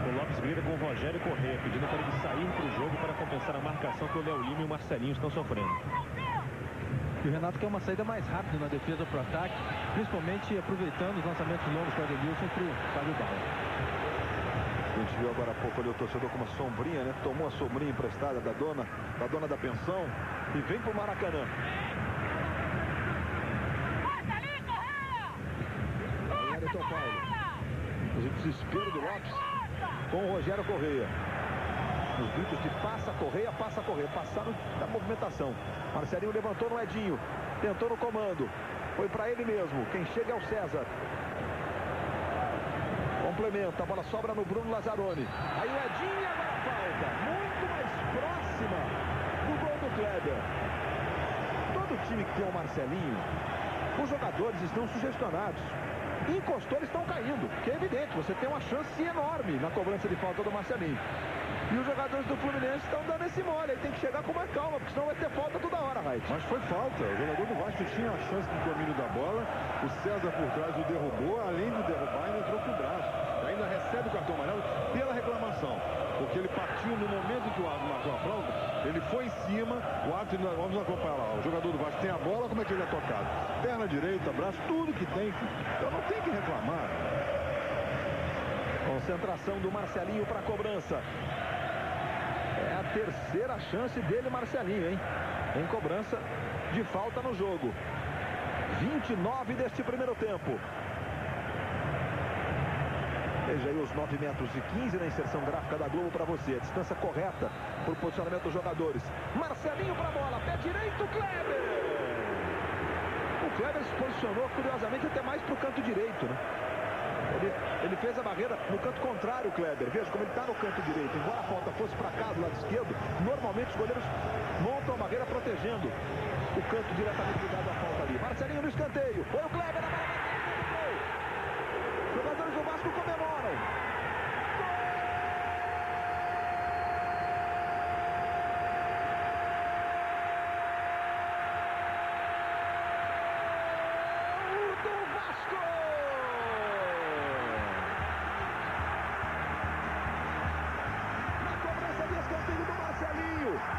O Lopes briga com o Rogério Corrêa, pedindo para ele sair para o jogo para compensar a marcação que o Léo Lima e o Marcelinho estão sofrendo. E o Renato quer uma saída mais rápida na defesa para o ataque, principalmente aproveitando os lançamentos longos para o Ademilson para o Fábio Bala. A gente viu agora há pouco ali o torcedor com uma sombrinha, né? Tomou a sombrinha emprestada da dona da pensão e vem pro Maracanã. Aí o Ayrton Paulo. O desespero do Lopes com o Rogério Corrêa. Os gritos de passa Corrêa, passaram da movimentação. Marcelinho levantou no Edinho, tentou no comando, foi para ele mesmo, quem chega é o César. Complementa, a bola sobra no Bruno Lazzaroni. Aí o Edinho e agora a falta, muito mais próxima do gol do Kleber. Todo time que tem o Marcelinho, os jogadores estão sugestionados. Encostou, eles estão caindo, que é evidente, você tem uma chance enorme na cobrança de falta do Marcelinho. E os jogadores do Fluminense estão dando esse mole, aí tem que chegar com mais calma, porque senão vai ter falta toda hora, Raid. Mas foi falta, o jogador do Vasco tinha a chance de domínio da bola, o César por trás o derrubou, além de derrubar, ainda entrou com o braço. Ainda recebe o cartão amarelo pela reclamação, porque ele partiu no momento em que o árbitro marcou a falta, ele foi em cima, o árbitro, vamos acompanhar lá, o jogador do Vasco tem a bola, como é que ele é tocado? Perna direita, braço, tudo que tem, então não tem que reclamar. Concentração do Marcelinho para a cobrança. É a terceira chance dele, Marcelinho, hein? Em cobrança de falta no jogo. 29 deste primeiro tempo. Veja aí os 9 metros e 15 na inserção gráfica da Globo para você. A distância correta para o posicionamento dos jogadores. Marcelinho para a bola, pé direito, Kleber. O Kleber se posicionou, curiosamente, até mais para o canto direito, né? Ele fez a barreira no canto contrário, o Kleber. Veja como ele está no canto direito. Embora a falta fosse para cá, do lado esquerdo, normalmente os goleiros montam a barreira protegendo o canto diretamente ligado à falta ali. Marcelinho no escanteio. Foi o Kleber, a bola bateu no gol. Os jogadores do Vasco comemoram. Gol do Vasco!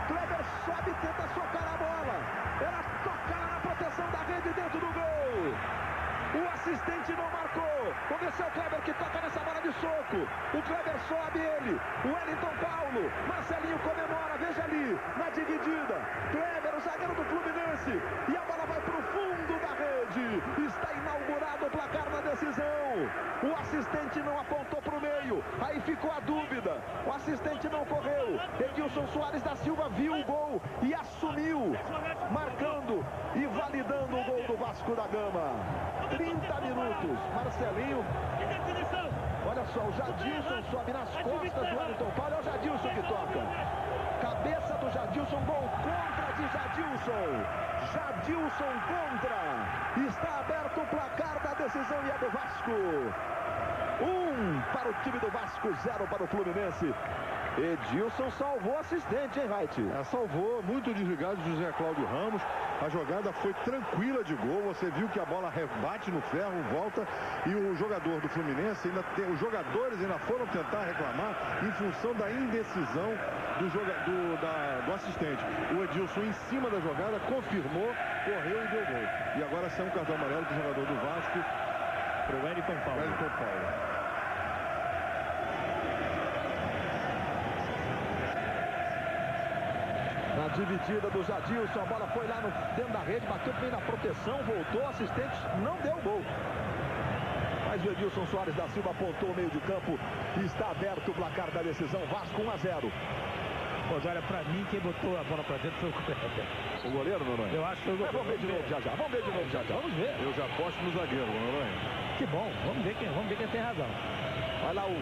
Kleber sobe e tenta socar a bola. Ela toca na proteção da rede dentro do gol. O assistente não marcou. Vamos ver se é o Kleber que toca nessa bola de soco. O Kleber sobe ele. O Wellington Paulo. Marcelinho comemora. Veja ali, na dividida. Kleber, o zagueiro do Fluminense. E a bola vai para o fundo da rede. Está inaugurado o placar na decisão. O assistente não apontou para o meio. Aí ficou a dúvida. O assistente não correu. Edilson Soares da Silva viu o gol e assumiu, marcando e validando o gol do Vasco da Gama. 30 minutos. Marcelinho. Olha só, o Jadilson sobe nas costas do Wellington Paulo. É o Jadilson que toca. Cabeça do Jadilson, gol contra de Jadilson. Jadilson contra. Está aberto o placar da decisão e é do Vasco. 1 para o time do Vasco, 0 para o Fluminense. Edilson salvou o assistente, hein, Wright? Salvou, muito desligado de José Cláudio Ramos. A jogada foi tranquila de gol. Você viu que a bola rebate no ferro, volta. E o jogador do Fluminense, os jogadores ainda foram tentar reclamar em função da indecisão do assistente. O Edilson, em cima da jogada, confirmou, correu e deu gol. E agora sai um cartão amarelo para o jogador do Vasco. Para o Wellington Paulo. Na dividida do Jadilson, a bola foi lá dentro da rede, bateu bem na proteção, voltou, assistente, não deu gol. Mas o Edilson Soares da Silva apontou o meio de campo e está aberto o placar da decisão. Vasco 1-0. Pois olha, pra mim, quem botou a bola pra dentro foi o Kleber. O goleiro, Noronha? Eu acho que foi o goleiro. Vamos ver de novo já já. Vamos ver de novo já já. Vamos ver. Eu já aposto no zagueiro, Noronha. Que bom, vamos ver quem tem razão. Olha lá o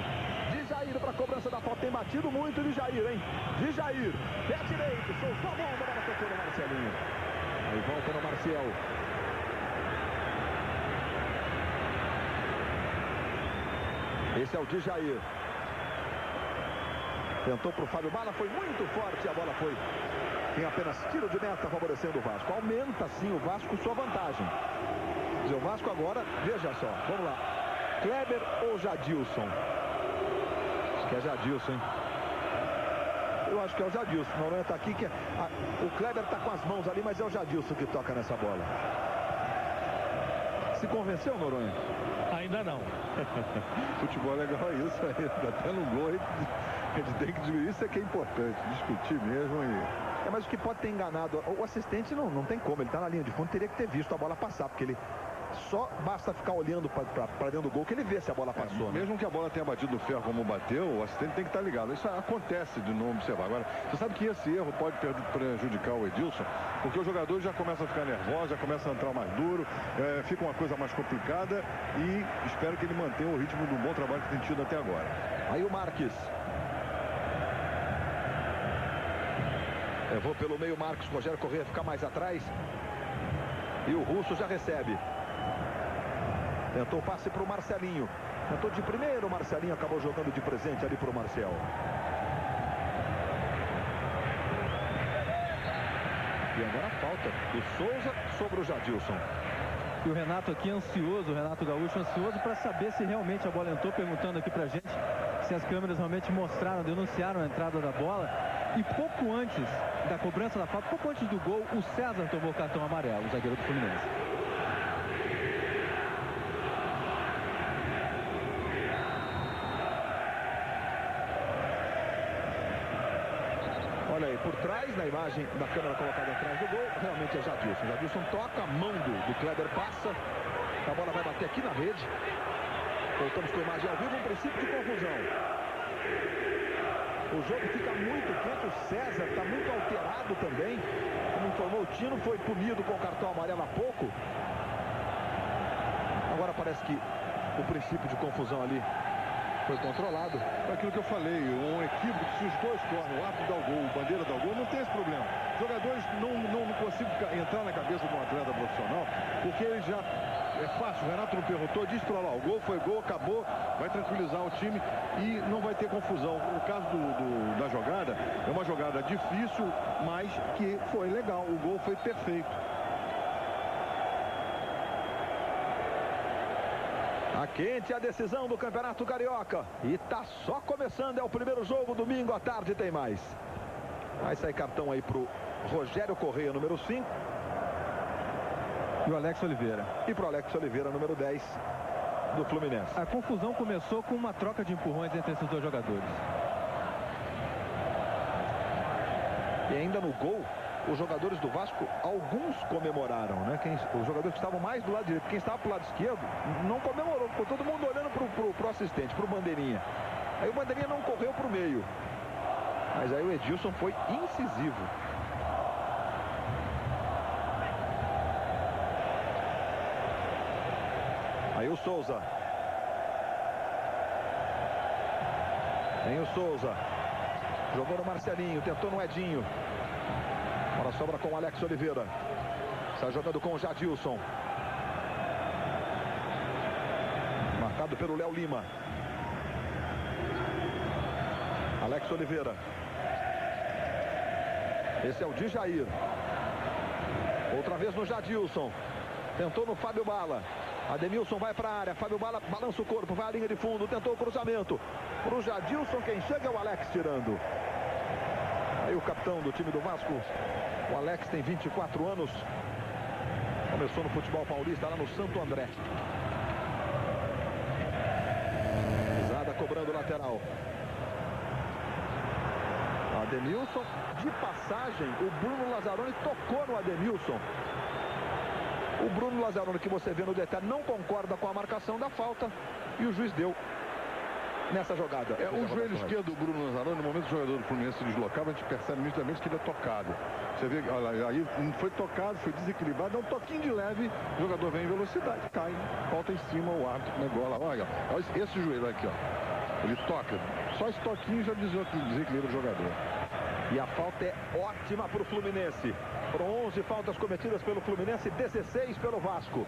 Djair para a cobrança da falta. Tem batido muito de Jair, hein? Djair, pé direito, soltou a bomba, a bola tocou no Marcelinho. Aí volta no Marcial. Esse é o Djair. Tentou para o Fábio Bala, foi muito forte, a bola foi em apenas tiro de meta, favorecendo o Vasco. Aumenta sim o Vasco sua vantagem. O Vasco agora, veja só, vamos lá. Kleber ou Jadilson? Acho que é Jadilson, hein? Eu acho que é o Jadilson. Noronha está aqui, o Kleber está com as mãos ali, mas é o Jadilson que toca nessa bola. Se convenceu, Noronha? Ainda não. Futebol é legal isso aí, até no gol a gente tem que discutir, isso é que é importante, discutir mesmo e... Mas o que pode ter enganado, o assistente não tem como, ele está na linha de fundo, teria que ter visto a bola passar, porque ele só basta ficar olhando para dentro do gol que ele vê se a bola passou. Mesmo que a bola tenha batido no ferro como bateu, o assistente tem que estar ligado. Isso acontece de não observar. Agora, você sabe que esse erro pode prejudicar o Edilson, porque os jogadores já começam a ficar nervosos, já começam a entrar mais duro, fica uma coisa mais complicada e espero que ele mantenha o ritmo do bom trabalho que tem tido até agora. Aí o Marques. Eu vou pelo meio, Marcos. Rogério Corrêa fica mais atrás. E o Russo já recebe. Tentou o passe para o Marcelinho. Tentou de primeiro, o Marcelinho acabou jogando de presente ali para o Marcel. E agora a falta do Souza sobre o Jadilson. E o Renato aqui ansioso, o Renato Gaúcho ansioso para saber se realmente a bola entrou, perguntando aqui pra gente se as câmeras realmente mostraram, denunciaram a entrada da bola. E pouco antes da cobrança da falta, pouco antes do gol, o César tomou cartão amarelo, o zagueiro do Fluminense. Olha aí, por trás, na imagem da câmera colocada atrás do gol, realmente é Jadilson. Jadilson toca, a mão do Kleber passa, a bola vai bater aqui na rede. Voltamos com a imagem ao vivo, um princípio de confusão. O jogo fica muito quente, o César está muito alterado também. Como informou o Tino, foi punido com o cartão amarelo há pouco. Agora parece que o princípio de confusão ali foi controlado. É aquilo que eu falei, um equívoco, se os dois correm, o árbitro dá o gol, o bandeira dá o gol, não tem esse problema. Jogadores não conseguem entrar na cabeça de um atleta profissional, porque ele já... É fácil, o Renato não perguntou, diz para lá, o gol foi gol, acabou, vai tranquilizar o time e não vai ter confusão. No caso da jogada, é uma jogada difícil, mas que foi legal, o gol foi perfeito. Tá quente a decisão do Campeonato Carioca. E tá só começando, é o primeiro jogo, domingo à tarde tem mais. Vai sair cartão aí pro Rogério Corrêa, número 5. E o Alex Oliveira. E para o Alex Oliveira, número 10 do Fluminense. A confusão começou com uma troca de empurrões entre esses dois jogadores. E ainda no gol, os jogadores do Vasco, alguns comemoraram, né? Os jogadores que estavam mais do lado direito, quem estava para o lado esquerdo, não comemorou. Ficou todo mundo olhando para o assistente, para o Bandeirinha. Aí o Bandeirinha não correu para o meio. Mas aí o Edilson foi incisivo. Aí o Souza. Tem o Souza. Jogou no Marcelinho, tentou no Edinho. Agora sobra com o Alex Oliveira. Está jogando com o Jadilson. Marcado pelo Léo Lima. Alex Oliveira. Esse é o Djair. Outra vez no Jadilson. Tentou no Fábio Bala. Ademilson vai para a área. Fábio Bala balança o corpo. Vai à linha de fundo. Tentou o cruzamento. Para o Jadilson. Quem chega é o Alex tirando. Aí o capitão do time do Vasco. O Alex tem 24 anos. Começou no futebol paulista lá no Santo André. Pisada cobrando o lateral. Ademilson, de passagem, o Bruno Lazzaroni tocou no Ademilson. O Bruno Lazzaroni, que você vê no detalhe, não concorda com a marcação da falta e o juiz deu nessa jogada. O joelho esquerdo do Bruno Lazzaroni, no momento que o jogador do Fluminense se deslocava, a gente percebe nitidamente que ele é tocado. Você vê, olha, aí não foi tocado, foi desequilibrado, dá um toquinho de leve, o jogador vem em velocidade, cai, volta em cima, o árbitro negócio lá. Olha, esse joelho aqui, ó. Ele toca, só esse toquinho já desequilibra o jogador. E a falta é ótima para o Fluminense. Foram 11 faltas cometidas pelo Fluminense, 16 pelo Vasco.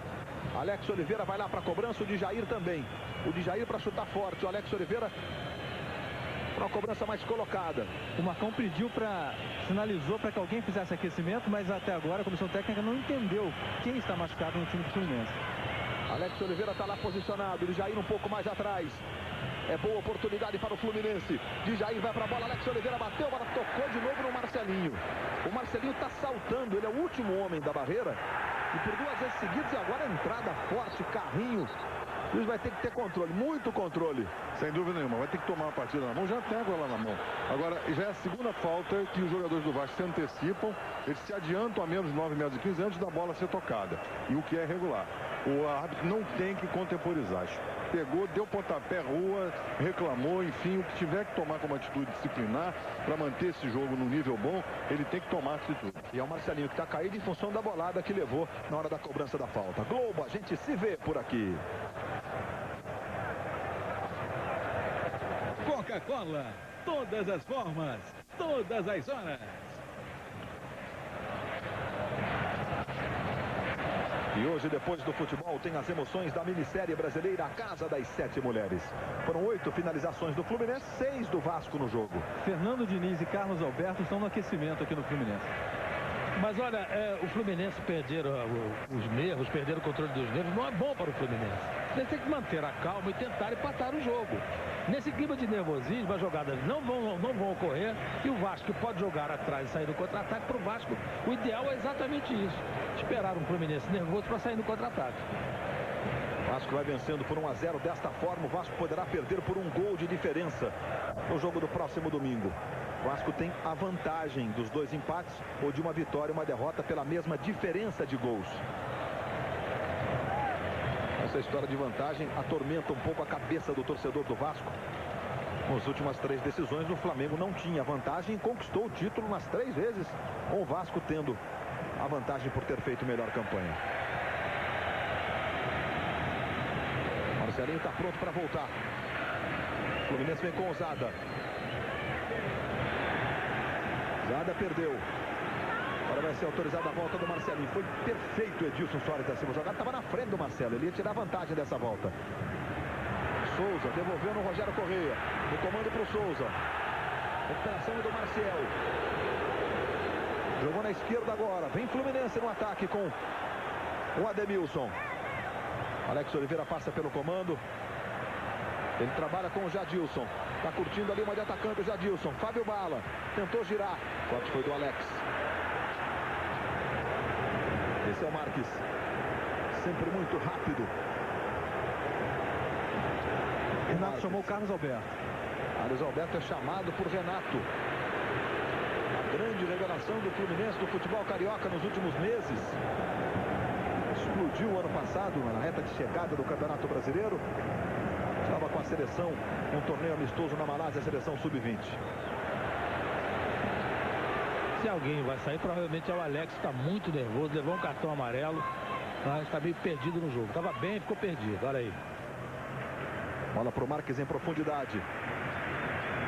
Alex Oliveira vai lá para a cobrança, o Djair também. O Djair para chutar forte, o Alex Oliveira para uma cobrança mais colocada. O Marcão pediu sinalizou para que alguém fizesse aquecimento, mas até agora a comissão técnica não entendeu quem está machucado no time do Fluminense. Alex Oliveira está lá posicionado, o Djair um pouco mais atrás. É boa oportunidade para o Fluminense. Djair vai para a bola, Alex Oliveira bateu, agora tocou de novo no Marcelinho. O Marcelinho está saltando, ele é o último homem da barreira. E por 2 vezes seguidas, e agora entrada forte, carrinho. O juiz vai ter que ter controle, muito controle. Sem dúvida nenhuma, vai ter que tomar a partida na mão, já tem agora lá na mão. Agora, já é a segunda falta que os jogadores do Vasco se antecipam, eles se adiantam a menos de 9 metros e 15 antes da bola ser tocada. E o que é regular. O árbitro não tem que contemporizar. Pegou, deu pontapé, rua, reclamou, enfim, o que tiver que tomar como atitude disciplinar para manter esse jogo no nível bom, ele tem que tomar atitude. E é o Marcelinho que está caído em função da bolada que levou na hora da cobrança da falta. Globo, a gente se vê por aqui. Coca-Cola, todas as formas, todas as horas. E hoje, depois do futebol, tem as emoções da minissérie brasileira, a Casa das 7 Mulheres. Foram 8 finalizações do Fluminense, 6 do Vasco no jogo. Fernando Diniz e Carlos Alberto estão no aquecimento aqui no Fluminense. Mas olha, o Fluminense perderam os nervos, perderam o controle dos nervos, não é bom para o Fluminense. Eles têm que manter a calma e tentar empatar o jogo. Nesse clima de nervosismo, as jogadas não vão ocorrer e o Vasco pode jogar atrás e sair no contra-ataque. Para o Vasco, o ideal é exatamente isso. Esperar um Fluminense nervoso para sair no contra-ataque. O Vasco vai vencendo por 1-0. Desta forma, o Vasco poderá perder por 1 gol de diferença no jogo do próximo domingo. O Vasco tem a vantagem dos 2 empates ou de uma vitória e uma derrota pela mesma diferença de gols. Essa história de vantagem atormenta um pouco a cabeça do torcedor do Vasco. Nas últimas 3 decisões, o Flamengo não tinha vantagem e conquistou o título nas 3 vezes, com o Vasco tendo a vantagem por ter feito melhor campanha. Marcelinho está pronto para voltar. O Fluminense vem com o Zada. Zada perdeu. Agora vai ser autorizada a volta do Marcelinho. Foi perfeito o Edilson Soares da Silva. O jogador estava na frente do Marcelo. Ele ia tirar vantagem dessa volta. Souza devolveu no Rogério Correia. No comando para o Souza. Recuperação do Marcial. Jogou na esquerda agora. Vem Fluminense no ataque com o Ademilson. Alex Oliveira passa pelo comando. Ele trabalha com o Jadilson. Está curtindo ali uma de atacante o Jadilson. Fábio Bala. Tentou girar. O corte foi do Alex. Esse é o Marques. sempre muito rápido. Renato chamou o Carlos Alberto. Carlos Alberto é chamado por Renato. A grande revelação do Fluminense do futebol carioca nos últimos meses. Explodiu ano passado na reta de chegada do Campeonato Brasileiro. Estava com a seleção, um torneio amistoso na Malásia, a seleção sub-20. Se alguém vai sair, provavelmente é o Alex, que está muito nervoso, levou um cartão amarelo, mas está meio perdido no jogo. Estava bem, ficou perdido, olha aí. Bola para o Marques em profundidade.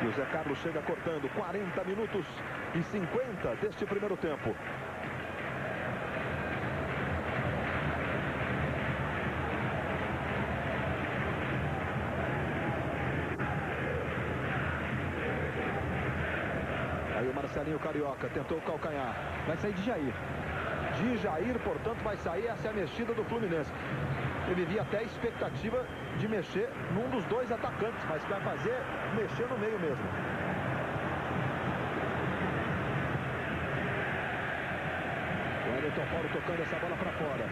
E o Zé Carlos chega cortando. 40 minutos e 50 deste primeiro tempo. Aí o Marcelinho Carioca tentou o calcanhar. Vai sair de Jair. De Jair, portanto, vai sair. Essa é a mexida do Fluminense. Ele via até a expectativa de mexer num dos dois atacantes, mas vai fazer mexer no meio mesmo. O Wellington Paulo tocando essa bola para fora.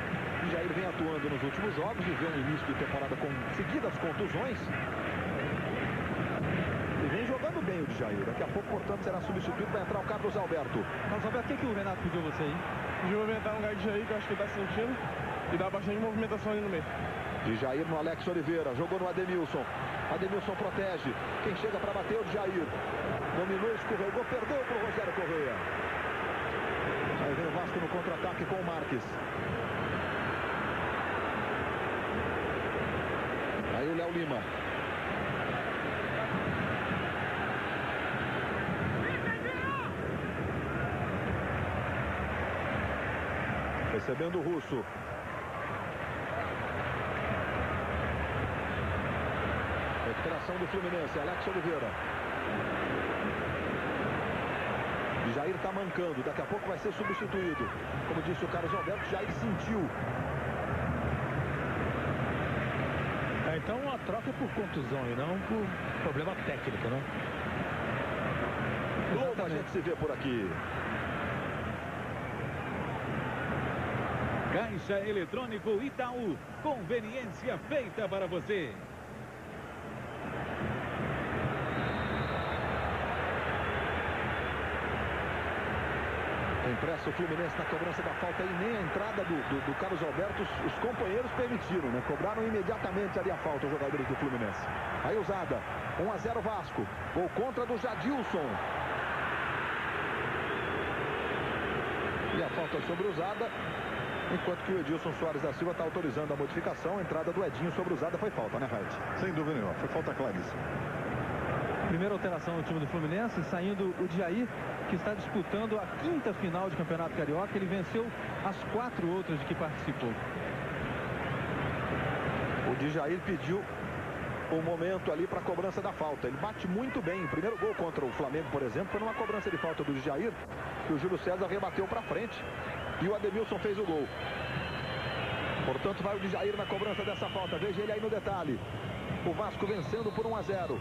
E Jair vem atuando nos últimos jogos, viveu um início de temporada com seguidas contusões. E vem jogando bem o de Jair. Daqui a pouco, portanto, será substituído. Vai entrar o Carlos Alberto. Carlos Alberto, o que o Renato pediu você aí? De movimentar um lugar de Jair, que eu acho que ele está sentindo. E dá bastante movimentação ali no meio. De Jair no Alex Oliveira. Jogou no Ademilson. Ademilson protege. Quem chega para bater é o de Jair. Dominou, escorregou, perdeu para o Rogério Correia. Aí vem o Vasco no contra-ataque com o Marques. Aí o Léo Lima. Recebendo o Russo. Recuperação do Fluminense. Alex Oliveira. E Jair está mancando. Daqui a pouco vai ser substituído. Como disse o Carlos Alberto, Jair sentiu. Então a troca é por contusão e não por problema técnico, né? Globo a gente se vê por aqui. Caixa Eletrônico Itaú. Conveniência feita para você. Tem pressa o Fluminense na cobrança da falta e nem a entrada do Carlos Alberto os companheiros permitiram, né? Cobraram imediatamente ali a falta os jogadores do Fluminense. Aí usada, 1-0 Vasco. Gol contra do Jadilson. E a falta sobre usada, enquanto que o Edilson Soares da Silva está autorizando a modificação. A entrada do Edinho sobre usada foi falta, né, Raid? Sem dúvida nenhuma, foi falta claríssima. Primeira alteração no time do Fluminense, saindo o Jair, que está disputando a 5ª final de Campeonato Carioca. Ele venceu as 4 outras de que participou. O Djair pediu um momento ali para a cobrança da falta. Ele bate muito bem. O primeiro gol contra o Flamengo, por exemplo, foi numa cobrança de falta do Djair, que o Júlio César rebateu para frente e o Ademilson fez o gol. Portanto, vai o Djair na cobrança dessa falta. Veja ele aí no detalhe. O Vasco vencendo por 1-0.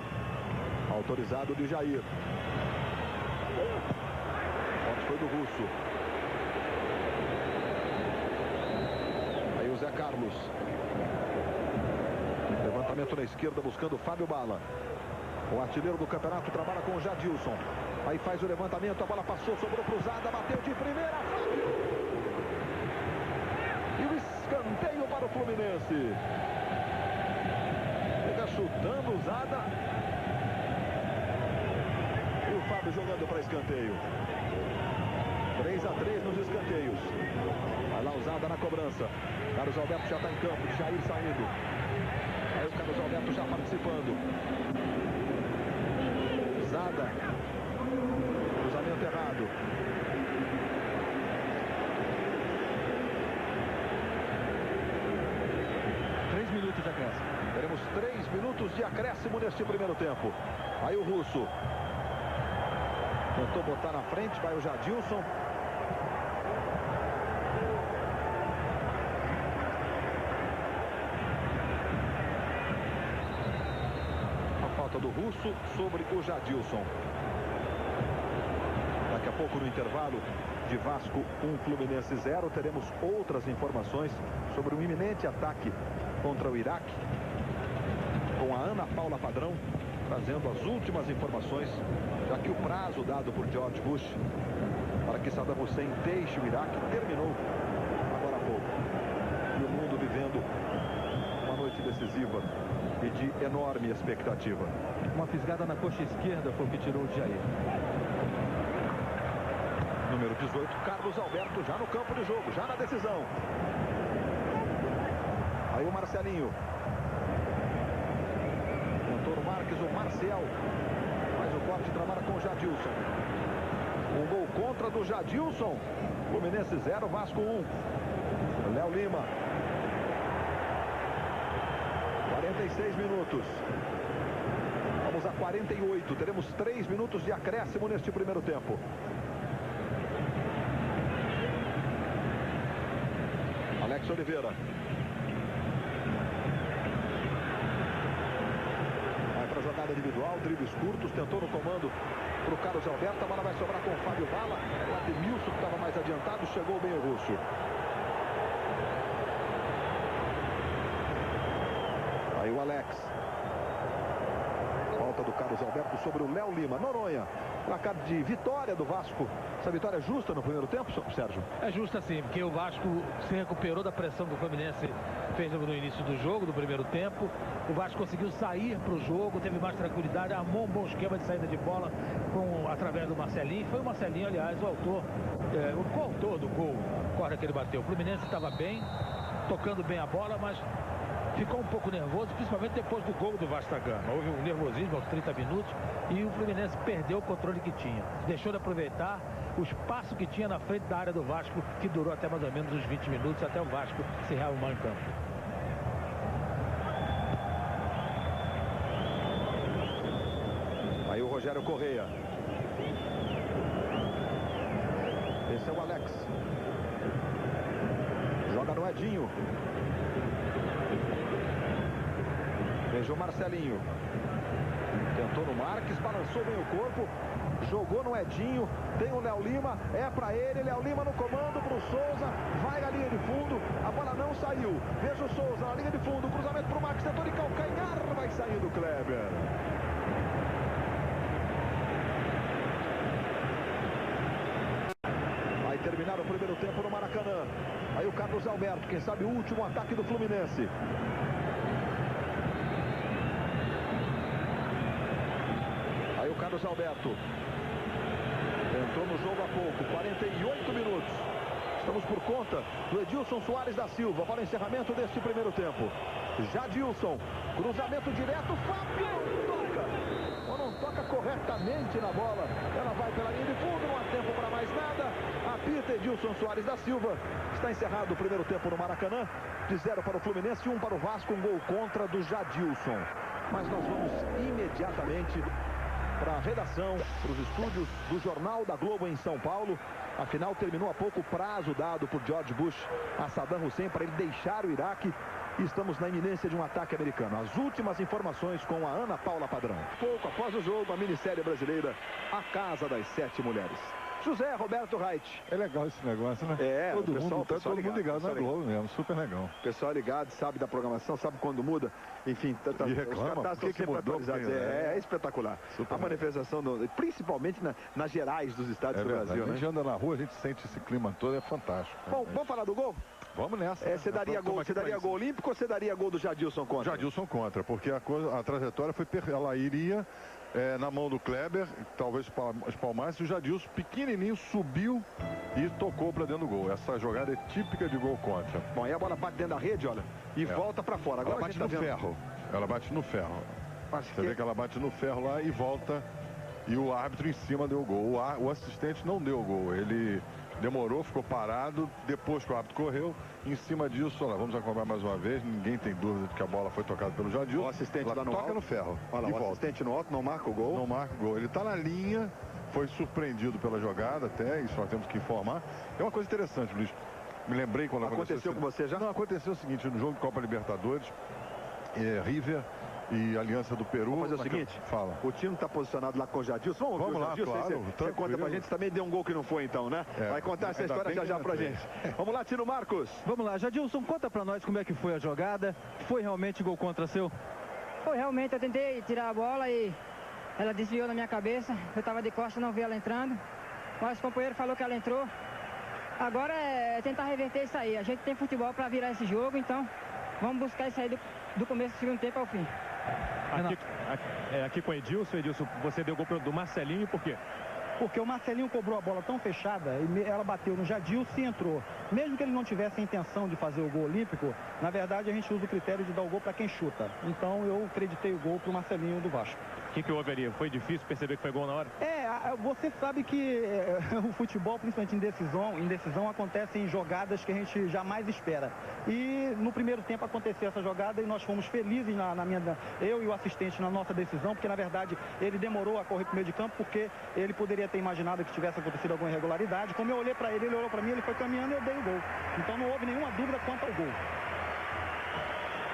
Autorizado de Jair. Onde foi do Russo. Aí o Zé Carlos. Levantamento na esquerda buscando o Fábio Bala. O artilheiro do campeonato trabalha com o Jadilson. Aí faz o levantamento, a bola passou, sobrou cruzada, bateu de primeira, Fábio. E o escanteio para o Fluminense. Fica chutando usada. E o Fábio jogando para escanteio. 3-3 nos escanteios. Vai lá usada na cobrança. Carlos Alberto já está em campo. Jair saindo. Aí o Carlos Alberto já participando. Usada. Cruzamento errado. Minutos de acréscimo. Teremos 3 minutos de acréscimo neste primeiro tempo. Aí o Russo. Tentou botar na frente, vai o Jadilson. A falta do Russo sobre o Jadilson. Daqui a pouco, no intervalo de Vasco 1, Fluminense 0, teremos outras informações sobre um iminente ataque contra o Iraque, com a Ana Paula Padrão trazendo as últimas informações, já que o prazo dado por George Bush para que Saddam Hussein deixe o Iraque terminou agora há pouco. E o mundo vivendo uma noite decisiva e de enorme expectativa. Uma fisgada na coxa esquerda foi o que tirou o Jair. Número 18, Carlos Alberto, já no campo de jogo, já na decisão. Aí o Marcelinho. Tentou o Marques, o Marcial. Faz o corte e trabalha com o Jadilson. Um gol contra do Jadilson. Fluminense 0, Vasco 1. Léo Lima. 46 minutos. Vamos a 48. Teremos 3 minutos de acréscimo neste primeiro tempo. Alex Oliveira. Vai para a jogada individual, dribles curtos, tentou no comando para o Carlos Alberto. A bola vai sobrar com o Fábio Bala. O Ademilson, que estava mais adiantado, chegou bem o russo. Aí o Alex. Falta do Carlos Alberto sobre o Léo Lima. Noronha. Placar de vitória do Vasco. Essa vitória é justa no primeiro tempo, Sérgio? É justa sim, porque o Vasco se recuperou da pressão que o Fluminense fez no início do jogo, do primeiro tempo. O Vasco conseguiu sair para o jogo, teve mais tranquilidade, armou um bom esquema de saída de bola através do Marcelinho. Foi o Marcelinho, aliás, o coautor do gol, corda que ele bateu. O Fluminense estava bem, tocando bem a bola, mas ficou um pouco nervoso, principalmente depois do gol do Vasco da Gama. Houve um nervosismo aos 30 minutos e o Fluminense perdeu o controle que tinha. Deixou de aproveitar o espaço que tinha na frente da área do Vasco, que durou até mais ou menos uns 20 minutos, até o Vasco se rearrumar em campo. Aí o Rogério Correia. Esse é o Alex. Joga no Edinho. Veja o Marcelinho. Tentou no Marques, balançou bem o corpo. Jogou no Edinho. Tem o Léo Lima. É pra ele. Léo Lima no comando pro Souza. Vai na linha de fundo. A bola não saiu. Veja o Souza na linha de fundo. Cruzamento pro Marques. Tentou de calcanhar. Vai saindo o Kleber. Vai terminar o primeiro tempo no Maracanã. Aí o Carlos Alberto. Quem sabe o último ataque do Fluminense. Aí o Carlos Alberto entrou no jogo há pouco, 48 minutos. Estamos por conta do Edilson Soares da Silva para o encerramento deste primeiro tempo. Jadilson, cruzamento direto, Fábio toca. Ou não toca corretamente na bola. Ela vai pela linha de fundo, não há tempo para mais nada. Apita Edilson Soares da Silva. Está encerrado o primeiro tempo no Maracanã. De 0 para o Fluminense, 1 para o Vasco, um gol contra do Jadilson. Mas nós vamos imediatamente para a redação, para os estúdios do Jornal da Globo em São Paulo. Afinal, terminou há pouco o prazo dado por George Bush a Saddam Hussein para ele deixar o Iraque. E estamos na iminência de um ataque americano. As últimas informações com a Ana Paula Padrão. Pouco após o jogo, a minissérie brasileira A Casa das 7 Mulheres. José Roberto Reit. É legal esse negócio, né? É, todo mundo ligado na Globo mesmo, super legal. Pessoal ligado, sabe da programação, sabe quando muda. Enfim, e reclama, os cartazes estão sempre atualizados. É espetacular. Super a manifestação, principalmente nas gerais dos estádios do Brasil. A gente anda na rua, a gente sente esse clima todo, é fantástico. Bom, vamos falar do gol? Vamos nessa. Você daria gol olímpico ou você daria gol do Jadilson contra? Jadilson contra, porque a trajetória foi ela iria na mão do Kleber, talvez espalmasse, o Jadilson pequenininho subiu e tocou para dentro do gol. Essa jogada é típica de gol contra. Bom, aí a bola bate dentro da rede, olha, e volta para fora. Agora ela bate no ferro. Ela bate no ferro. Você vê que ela bate no ferro lá e volta, e o árbitro em cima deu o gol. O assistente não deu o gol, ele demorou, ficou parado, depois que o árbitro correu, em cima disso, olha, vamos acompanhar mais uma vez, ninguém tem dúvida de que a bola foi tocada pelo Jadilson. O assistente lá no toca alto. No ferro. Olha lá, o assistente no alto não marca o gol. Não marca o gol, ele está na linha, foi surpreendido pela jogada até, isso nós temos que informar. É uma coisa interessante, Luiz, me lembrei quando aconteceu com você já? Não, aconteceu o seguinte, no jogo de Copa Libertadores, River e Aliança do Peru. Vamos fazer o seguinte, fala. O time está posicionado lá com o Jadilson. Vamos lá, Jadilson, claro. Você conta pra gente, também deu um gol que não foi então, né? Vai contar essa história já pra gente. Vamos lá, Tino Marcos. Vamos lá, Jadilson, conta pra nós como é que foi a jogada. Foi realmente gol contra seu? Foi, realmente, eu tentei tirar a bola e ela desviou na minha cabeça. Eu estava de costas, não vi ela entrando. Mas o companheiro falou que ela entrou. Agora é tentar reverter isso aí. A gente tem futebol para virar esse jogo, então vamos buscar isso aí do começo do segundo tempo ao fim. Aqui com o Edilson, você deu gol do Marcelinho, por quê? Porque o Marcelinho cobrou a bola tão fechada, e ela bateu no Jadilson e entrou. Mesmo que ele não tivesse a intenção de fazer o gol olímpico, na verdade a gente usa o critério de dar o gol para quem chuta. Então eu acreditei o gol para o Marcelinho do Vasco. O que houve ali? Foi difícil perceber que foi gol na hora? Você sabe que o futebol, principalmente em decisão acontece em jogadas que a gente jamais espera. E no primeiro tempo aconteceu essa jogada e nós fomos felizes, eu e o assistente, na nossa decisão, porque na verdade ele demorou a correr para o meio de campo porque ele poderia ter imaginado que tivesse acontecido alguma irregularidade. Como eu olhei para ele, ele olhou para mim, ele foi caminhando e eu dei o gol. Então não houve nenhuma dúvida quanto ao gol.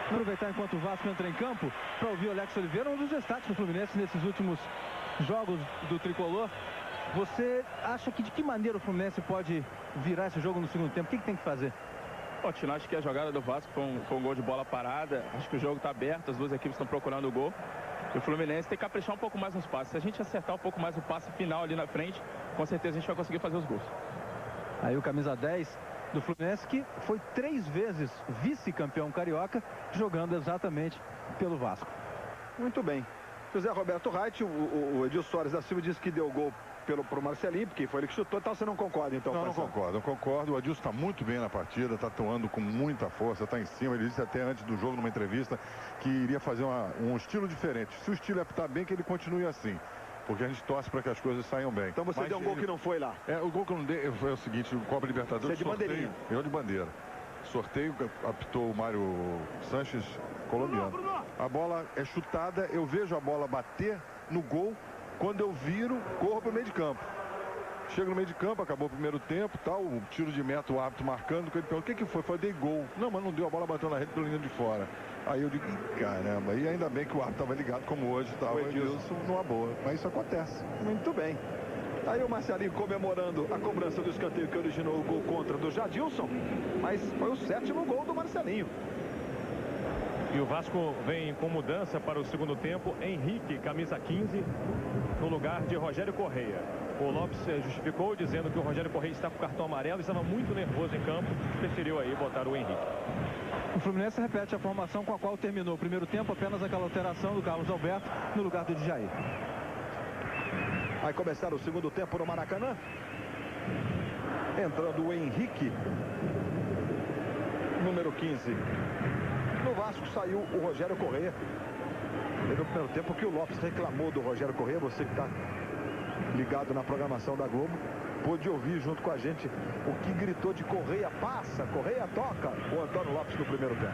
Aproveitar enquanto o Vasco entra em campo para ouvir o Alex Oliveira, um dos destaques do Fluminense nesses últimos jogos do Tricolor. Você acha que de que maneira o Fluminense pode virar esse jogo no segundo tempo? O que tem que fazer? Tino, acho que a jogada do Vasco foi um gol de bola parada. Acho que o jogo está aberto, as duas equipes estão procurando o gol. E o Fluminense tem que caprichar um pouco mais nos passes. Se a gente acertar um pouco mais o passe final ali na frente, com certeza a gente vai conseguir fazer os gols. Aí o camisa 10 do Fluminense, que foi 3 vezes vice-campeão carioca, jogando exatamente pelo Vasco. Muito bem. José Roberto Reit, o Edilson Soares da Silva disse que deu gol pro Marcelinho, porque foi ele que chutou, então você não concorda, então? Não concordo, eu concordo. O Edilson está muito bem na partida, está atuando com muita força, está em cima. Ele disse até antes do jogo, numa entrevista, que iria fazer um estilo diferente. Se o estilo é estar bem, que ele continue assim. Porque a gente torce para que as coisas saiam bem. Então você deu um gol que não foi lá. O gol que eu não dei foi o seguinte, o Copa Libertadores. Você é de bandeirinha. Eu de bandeira. Sorteio, apitou o Mário Sanches, colombiano. A bola é chutada, eu vejo a bola bater no gol. Quando eu viro, corro para o meio de campo. Chego no meio de campo, acabou o primeiro tempo, tal, o tiro de meta, o árbitro marcando. Ele perguntou, o que foi? Eu falei, dei gol. Não, mas não deu, a bola bateu na rede pela linha de fora. Aí eu digo, caramba, e ainda bem que o árbitro estava ligado como hoje, estava o Edilson numa boa. Mas isso acontece. Muito bem. Aí o Marcelinho comemorando a cobrança do escanteio que originou o gol contra do Jadilson, mas foi o 7º gol do Marcelinho. E o Vasco vem com mudança para o segundo tempo. Henrique, camisa 15, no lugar de Rogério Correia. O Lopes justificou dizendo que o Rogério Correia está com cartão amarelo e estava muito nervoso em campo. Preferiu aí botar o Henrique. O Fluminense repete a formação com a qual terminou o primeiro tempo, apenas aquela alteração do Carlos Alberto no lugar do Djair. Vai começar o segundo tempo no Maracanã. Entrando o Henrique, número 15. No Vasco saiu o Rogério Correia. No primeiro tempo que o Lopes reclamou do Rogério Correia, você que está ligado na programação da Globo, pôde ouvir junto com a gente o que gritou de Correia passa, Correia toca, o Antônio Lopes no primeiro tempo.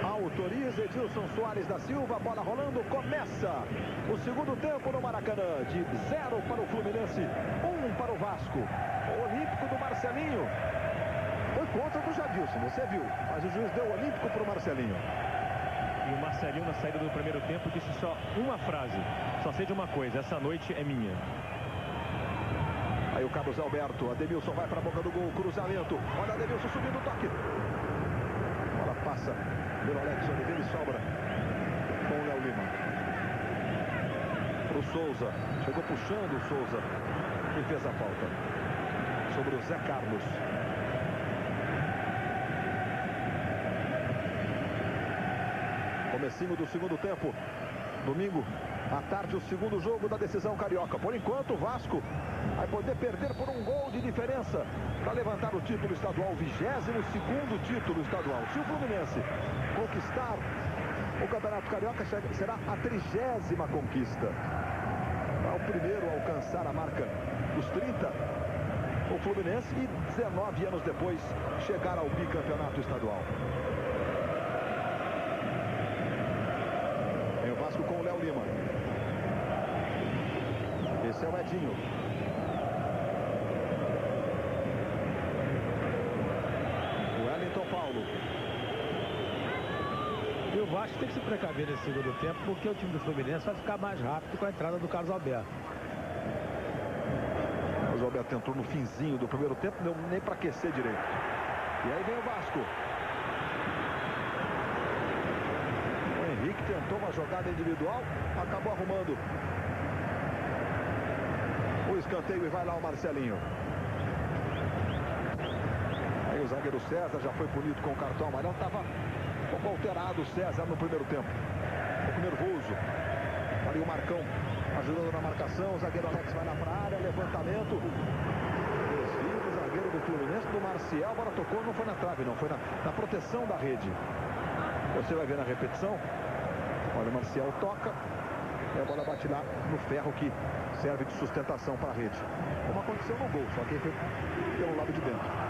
Autoriza Edilson Soares da Silva, bola rolando, começa o segundo tempo no Maracanã, de 0 para o Fluminense, 1 para o Vasco. O olímpico do Marcelinho foi contra do Jadilson, você viu, mas o juiz deu o olímpico para o Marcelinho. E o Marcelinho, na saída do primeiro tempo, disse só uma frase: só sei de uma coisa, essa noite é minha. Aí o Carlos Alberto, Ademilson vai para a boca do gol, cruzamento, olha Ademilson subindo o toque. A bola passa pelo Alex Oliveira e sobra com o Léo Lima. Pro Souza, chegou puxando o Souza e fez a falta sobre o Zé Carlos. Comecinho do segundo tempo, domingo à tarde, o segundo jogo da decisão carioca. Por enquanto o Vasco vai poder perder por um gol de diferença para levantar o título estadual, 22º título estadual. Se o Fluminense conquistar o Campeonato Carioca, será a 30ª conquista. É o primeiro a alcançar a marca dos 30, o Fluminense, e 19 anos depois chegar ao bicampeonato estadual. Tem o Vasco com o Léo Lima. Esse é o Edinho. Paulo. E o Vasco tem que se precaver nesse segundo tempo, porque o time do Fluminense vai ficar mais rápido com a entrada do Carlos Alberto. O Carlos Alberto entrou no finzinho do primeiro tempo, não deu nem para aquecer direito. E aí vem o Vasco. O Henrique tentou uma jogada individual, acabou arrumando o escanteio e vai lá o Marcelinho. Aí o zagueiro César já foi punido com o cartão amarelo, estava um pouco alterado o César no primeiro tempo. Um pouco nervoso. Ali o Marcão ajudando na marcação, o zagueiro Alex vai lá para a área, levantamento. Desvio do zagueiro do Fluminense, do Marcial, a bola tocou, não foi na trave não, foi na proteção da rede. Você vai ver na repetição. Olha, o Marcial toca e a bola bate lá no ferro que serve de sustentação para a rede. Como aconteceu no gol, só que foi pelo lado de dentro.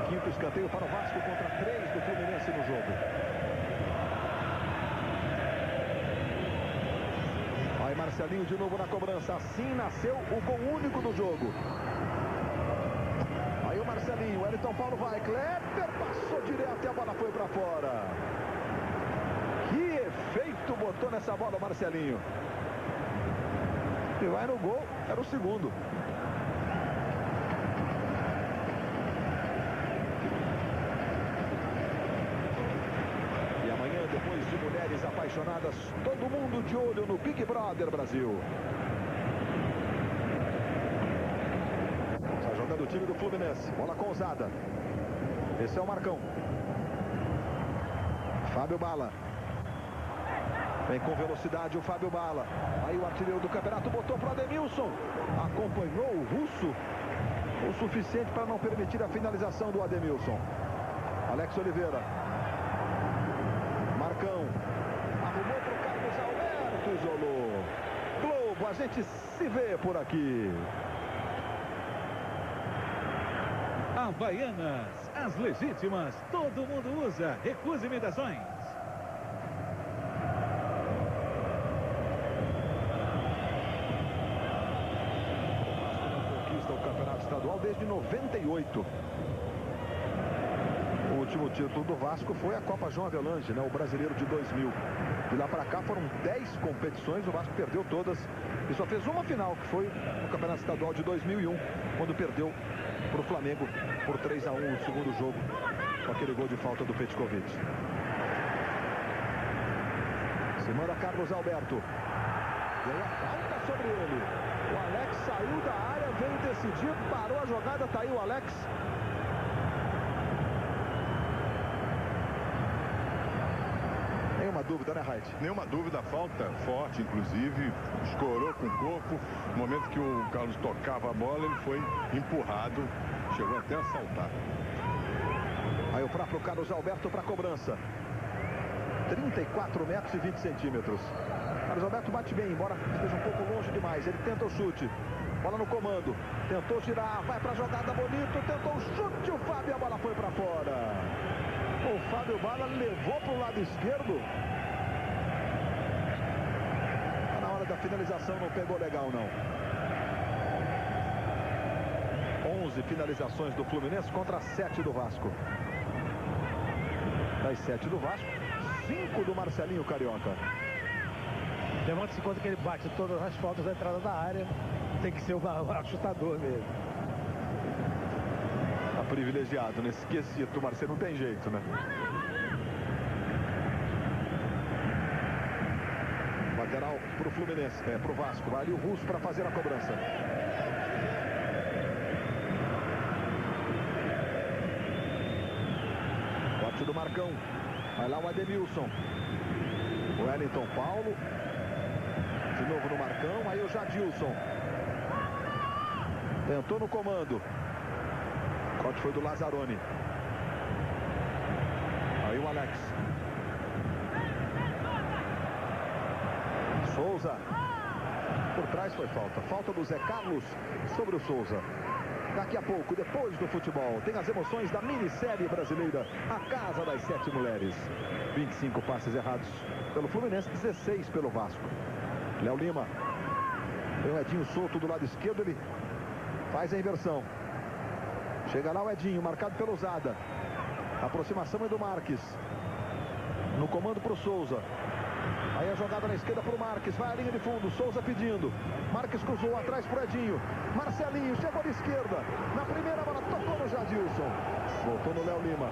Quinto escanteio para o Vasco contra 3 do Fluminense no jogo. Aí Marcelinho de novo na cobrança. Assim nasceu o gol único do jogo. Aí o Marcelinho, o Wellington Paulo vai. Kleber passou direto e a bola foi para fora. Que efeito botou nessa bola o Marcelinho. E vai no gol, era o segundo. E amanhã, depois de Mulheres Apaixonadas, todo mundo de olho no Big Brother Brasil. Está jogando o time do Fluminense. Bola com ousada. Esse é o Marcão. Fábio Bala. Vem com velocidade o Fábio Bala. Aí o artilheiro do campeonato botou para o Ademilson. Acompanhou o Russo o suficiente para não permitir a finalização do Ademilson. Alex Oliveira. Marcão. Arrumou para o Carlos Alberto. Isolou. Globo, a gente se vê por aqui. Havaianas, as legítimas, todo mundo usa. Recuse imitações. Estadual desde 98. O último título do Vasco foi a Copa João Avelange, né? O brasileiro de 2000. De lá para cá foram 10 competições, o Vasco perdeu todas e só fez uma final, que foi no Campeonato Estadual de 2001, quando perdeu para o Flamengo por 3-1 o segundo jogo, com aquele gol de falta do Petkovic. Se manda Carlos Alberto. Deu a falta sobre ele. O Alex saiu da área, veio decidir, parou a jogada, tá aí o Alex. Nenhuma dúvida, né, Raid? Nenhuma dúvida, falta forte, inclusive, escorou com o corpo. No momento que o Carlos tocava a bola, ele foi empurrado, chegou até a saltar. Aí o próprio Carlos Alberto para a cobrança. 34 metros e 20 centímetros. Carlos Alberto bate bem, embora esteja um pouco longe demais. Ele tenta o chute. Bola no comando. Tentou girar, vai para a jogada, bonito. Tentou o chute, o Fábio, a bola foi para fora. O Fábio Bala levou para o lado esquerdo. Na hora da finalização não pegou legal, não. 11 finalizações do Fluminense contra 7 do Vasco. Das 7 do Vasco, 5 do Marcelinho Carioca. Levanta-se em conta que ele bate todas as faltas da entrada da área. Tem que ser o chutador mesmo. Tá privilegiado nesse quesito, Marcelo, não tem jeito, né? Lateral pro Fluminense, pro Vasco. Vai ali o Russo para fazer a cobrança. Bote do Marcão. Vai lá o Ademilson. O Wellington Paulo. De novo no Marcão. Aí o Jadilson. Tentou no comando. O corte foi do Lazzaroni. Aí o Alex. Souza. Por trás foi falta. Falta do Zé Carlos sobre o Souza. Daqui a pouco, depois do futebol, tem as emoções da minissérie brasileira, a Casa das 7 Mulheres. 25 passes errados pelo Fluminense, 16 pelo Vasco. Léo Lima. Tem o Edinho solto do lado esquerdo, ele faz a inversão. Chega lá o Edinho, marcado pelo Zada. Aproximação é do Marques. No comando para o Souza. Aí a jogada na esquerda para o Marques. Vai à linha de fundo. Souza pedindo. Marques cruzou atrás para o Edinho. Marcelinho chegou de esquerda. Na primeira bola tocou no Jadilson. Voltou no Léo Lima.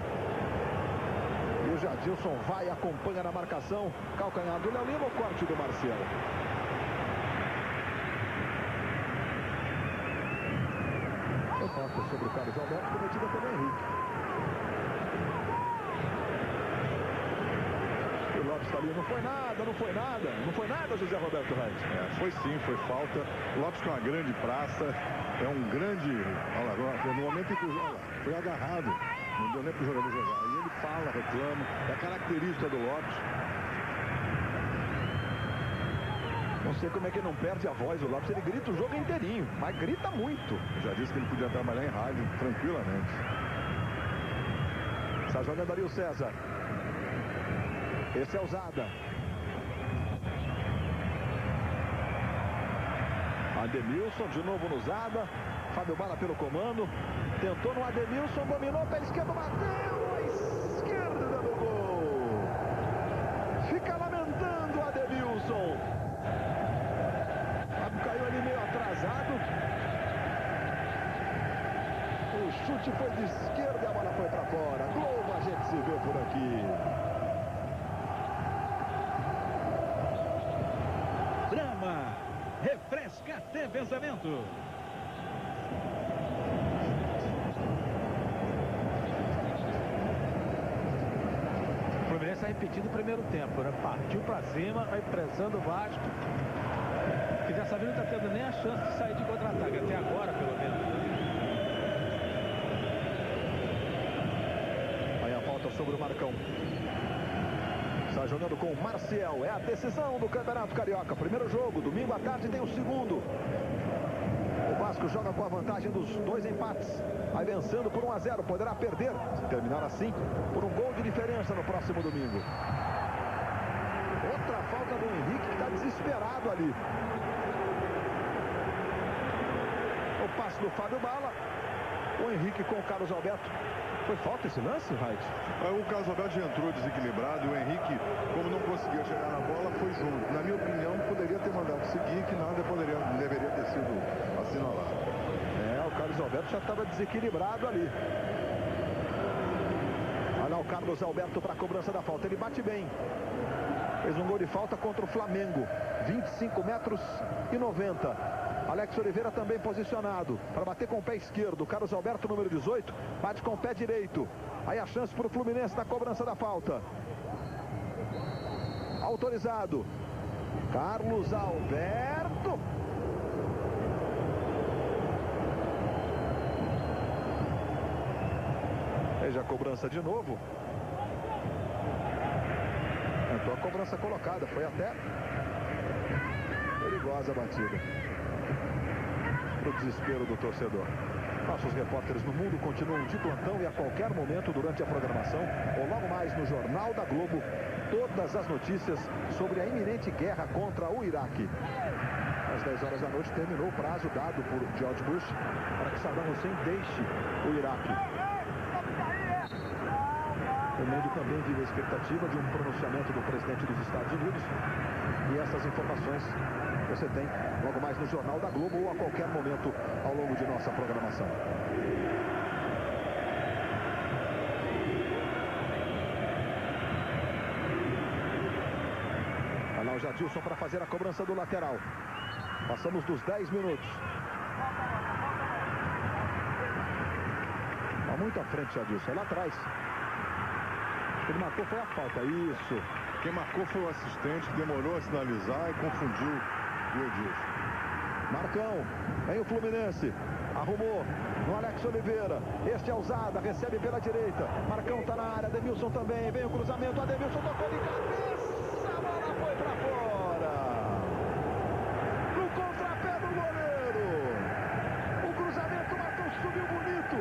E o Jadilson vai e acompanha na marcação. Calcanhar do Léo Lima, o corte do Marcelo. Falta sobre o Carlos Alberto, cometida pelo Henrique. O Lopes está ali, não foi nada, não foi nada. Não foi nada, José Roberto Reis. Foi sim, foi falta. O Lopes com uma grande praça. É um grande... Olha lá, agora, no momento em que foi agarrado. Não deu nem para o jogador jogar. E ele fala, reclama. É a característica do Lopes. Não sei como é que não perde a voz o Lopes. Ele grita o jogo inteirinho, mas grita muito. Eu já disse que ele podia trabalhar em rádio tranquilamente. Está jogando ali o César. Esse é o Zada. Ademilson de novo no Zada. Fábio Bala pelo comando. Tentou no Ademilson, dominou, pé esquerdo, bateu à esquerda do gol. Fica lamentando o Ademilson. Caiu ali meio atrasado. O chute foi de esquerda e a bola foi para fora. Globo, a gente se vê por aqui. Brahma, refresca até pensamento. O Fluminense está repetindo o primeiro tempo, né? Partiu para cima, vai pressando o Vasco. Que dessa vez não está tendo nem a chance de sair de contra-ataque, até agora pelo menos. Aí a falta sobre o Marcão. Está jogando com o Marcial. É a decisão do Campeonato Carioca. Primeiro jogo, domingo à tarde tem o segundo. O Vasco joga com a vantagem dos 2 empates. Vai vencendo por 1-0. Poderá perder, se terminar assim, por um gol de diferença no próximo domingo. Outra falta do Henrique, que está desesperado ali. O passe do Fábio Bala. O Henrique com o Carlos Alberto. Foi falta esse lance, Raid? O Carlos Alberto já entrou desequilibrado. E o Henrique, como não conseguia chegar na bola, foi junto. Na minha opinião, poderia ter mandado seguir, que nada deveria ter sido assinalado. O Carlos Alberto já estava desequilibrado ali. Olha lá o Carlos Alberto para a cobrança da falta. Ele bate bem. Fez um gol de falta contra o Flamengo. 25 metros e 90. Alex Oliveira também posicionado para bater com o pé esquerdo. Carlos Alberto, número 18, bate com o pé direito. Aí a chance para o Fluminense na cobrança da falta. Autorizado. Carlos Alberto. Veja a cobrança de novo. Então a cobrança colocada. Foi até perigosa a batida. Para o desespero do torcedor. Nossos repórteres no mundo continuam de plantão e a qualquer momento durante a programação ou logo mais no Jornal da Globo, todas as notícias sobre a iminente guerra contra o Iraque. Às 10 horas da noite terminou o prazo dado por George Bush para que Saddam Hussein deixe o Iraque. O mundo também vive a expectativa de um pronunciamento do presidente dos Estados Unidos. E essas informações você tem logo mais no Jornal da Globo ou a qualquer momento ao longo de nossa programação. Olha lá o Jadilson para fazer a cobrança do lateral. Passamos dos 10 minutos. Está muito à frente, Jadilson. É lá atrás. Ele marcou foi a falta. Isso. Quem marcou foi o assistente, que demorou a sinalizar e confundiu o Edilson. Marcão, vem o Fluminense. Arrumou no Alex Oliveira. Este é o Zada, recebe pela direita. Marcão está na área, Ademilson também. Vem o cruzamento, Ademilson tocou de cabeça. A bola foi para fora. No contrapé do goleiro. O cruzamento, Marcão subiu bonito.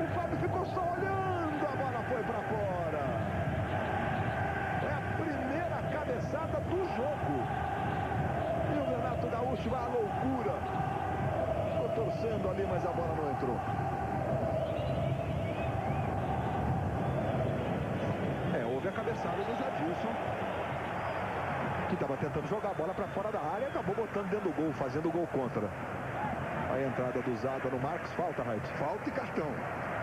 O Fábio ficou só olhando. A bola foi para fora. É a primeira cabeçada do jogo. E o Renato Gaúcho vai à loucura. Ficou torcendo ali, mas a bola não entrou. houve a cabeçada do Jadilson, que estava tentando jogar a bola para fora da área e acabou botando dentro do gol, fazendo o gol contra. A entrada do Zada no Marcos, falta, Raid. Falta e cartão.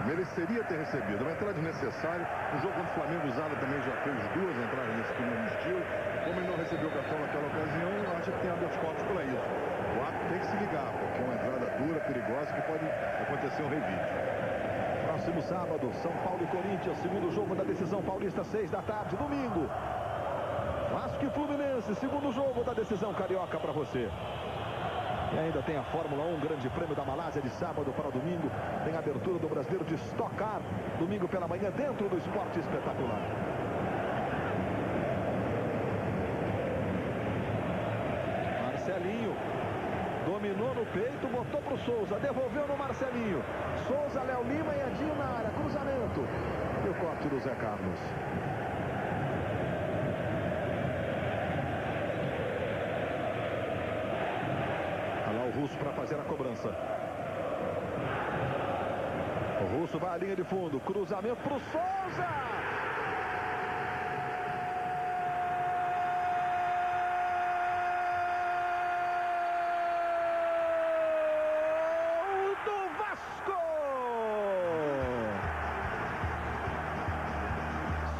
Mereceria ter recebido. Uma entrada desnecessária. No jogo contra o Flamengo, o Zada também já fez 2 entradas nesse mesmo estilo. Como ele não recebeu o cartão naquela ocasião, eu acho que tem habeas corpus para isso. O árbitro tem que se ligar, porque é uma entrada dura, perigosa, que pode acontecer um revide. Próximo sábado, São Paulo e Corinthians, segundo jogo da decisão paulista, 6 da tarde, domingo. Vasco e Fluminense, segundo jogo da decisão carioca para você. E ainda tem a Fórmula 1, Grande Prêmio da Malásia de sábado para domingo. Tem a abertura do Brasileiro de Stock Car, domingo pela manhã, dentro do Esporte Espetacular. Marcelinho dominou no peito, botou para o Souza, devolveu no Marcelinho. Souza, Léo Lima e Edinho na área, cruzamento. E o corte do Zé Carlos. O Russo para fazer a cobrança. O Russo vai à linha de fundo. Cruzamento para o Souza. Gol do Vasco.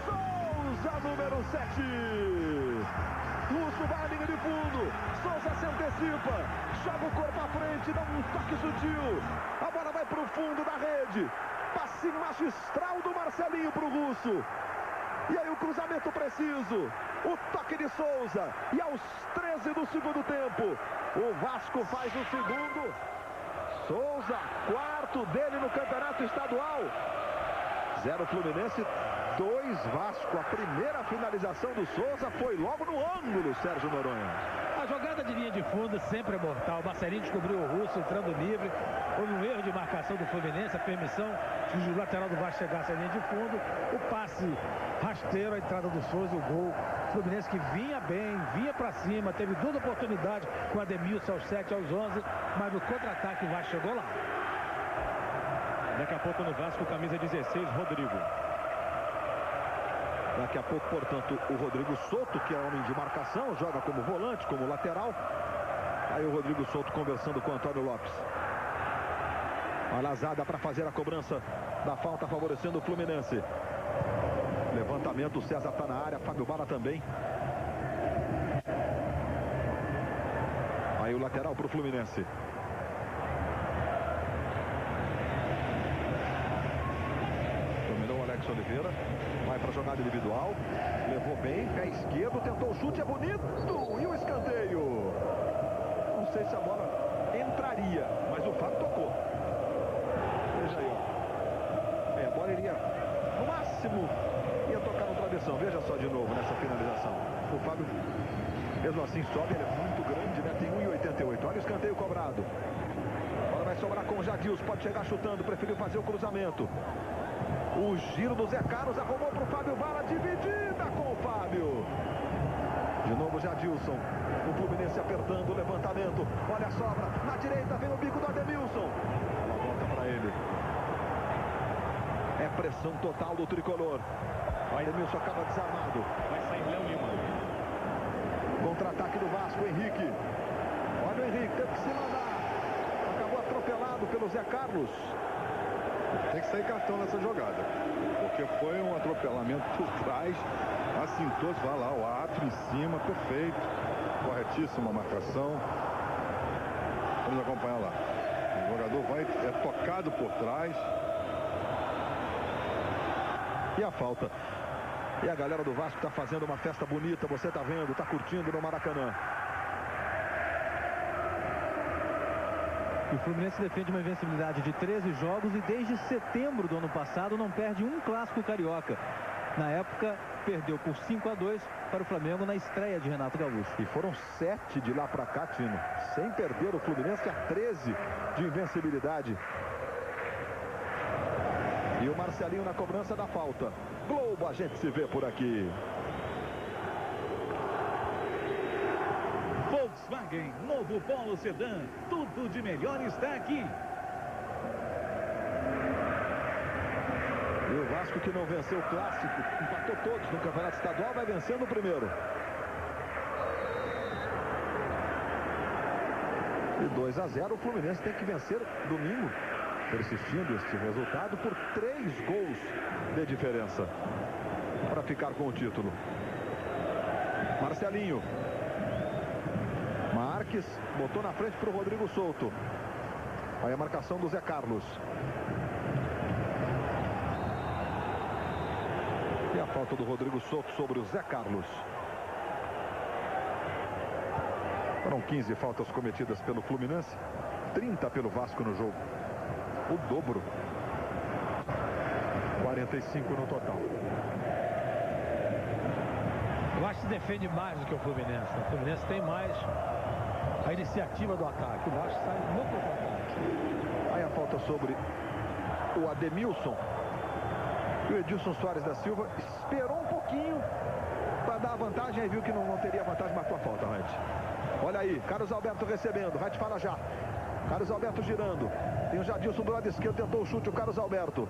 Souza, número 7. Russo vai à linha de fundo. Souza se antecipa. Joga o corpo à frente, dá um toque sutil. A bola vai para o fundo da rede. Passe magistral do Marcelinho para o Russo. E aí o cruzamento preciso. O toque de Souza. E aos 13 do segundo tempo, o Vasco faz o segundo. Souza, quarto dele no campeonato estadual. 0 Fluminense, 2 Vasco. A primeira finalização do Souza foi logo no ângulo, Sérgio Noronha. A jogada de linha de fundo sempre é mortal. O Marcelinho descobriu o Russo entrando livre. Houve um erro de marcação do Fluminense, a permissão que o lateral do Vasco chegasse à linha de fundo. O passe rasteiro, a entrada do Souza e o gol. O Fluminense que vinha bem, vinha para cima, teve 2 oportunidades com o Ademilson aos 7, aos 11, mas no contra-ataque o Vasco chegou lá. Daqui a pouco no Vasco, camisa 16, Rodrigo. Daqui a pouco, portanto, o Rodrigo Souto, que é homem de marcação, joga como volante, como lateral. Aí o Rodrigo Souto conversando com o Antônio Lopes. A Lazada para fazer a cobrança da falta, favorecendo o Fluminense. Levantamento, o César está na área, Fábio Bala também. Aí o lateral para o Fluminense. Dominou o Alex Oliveira. Vai para a jogada individual. Levou bem, pé esquerdo, tentou o chute, é bonito. E o escanteio. Não sei se a bola entraria, mas o Fábio tocou. Veja aí, ó. A bola iria, no máximo, ia tocar no travessão. Veja só de novo nessa finalização. O Fábio, mesmo assim, sobe, ele é muito grande, né? Tem 1,88. Olha o escanteio cobrado. A bola vai sobrar com o Jadilson, pode chegar chutando, preferiu fazer o cruzamento. O giro do Zé Carlos arrumou para o Fábio Bala, dividida com o Fábio. De novo Jadilson. O Fluminense apertando o levantamento. Olha a sobra. Na direita vem o bico do Ademilson. Ela volta para ele. É pressão total do tricolor. O Ademilson acaba desarmado. Vai sair Léo Lima. Contra-ataque do Vasco, Henrique. Olha o Henrique, teve que se mandar. Acabou atropelado pelo Zé Carlos. Tem que sair cartão nessa jogada, porque foi um atropelamento por trás, assintou, vai lá, o árbitro em cima, perfeito, corretíssima marcação. Vamos acompanhar lá. O jogador é tocado por trás. E a falta. E a galera do Vasco está fazendo uma festa bonita, você está vendo, está curtindo no Maracanã. E o Fluminense defende uma invencibilidade de 13 jogos e desde setembro do ano passado não perde um clássico carioca. Na época, perdeu por 5-2 para o Flamengo na estreia de Renato Gaúcho. E foram 7 de lá para cá, Tino. Sem perder o Fluminense, a 13 de invencibilidade. E o Marcelinho na cobrança da falta. Globo, a gente se vê por aqui. Volkswagen, novo Polo Sedã, tudo de melhor está aqui. E o Vasco, que não venceu o clássico, empatou todos no campeonato estadual, vai vencendo o primeiro. E 2-0, o Fluminense tem que vencer domingo, persistindo este resultado por 3 gols de diferença para ficar com o título. Marcelinho. Marques botou na frente para o Rodrigo Souto. Aí a marcação do Zé Carlos. E a falta do Rodrigo Souto sobre o Zé Carlos. Foram 15 faltas cometidas pelo Fluminense, 30 pelo Vasco no jogo. O dobro. 45 no total. O Vasco se defende mais do que o Fluminense. O Fluminense tem mais a iniciativa do ataque. O Vasco sai muito pro ataque. Aí a falta sobre o Ademilson. E o Edilson Soares da Silva esperou um pouquinho para dar a vantagem. Aí viu que não teria vantagem, marcou a falta, Rante. Olha aí, Carlos Alberto recebendo. Rante fala já. Carlos Alberto girando. Tem o Jadilson do lado esquerdo, tentou o chute, o Carlos Alberto.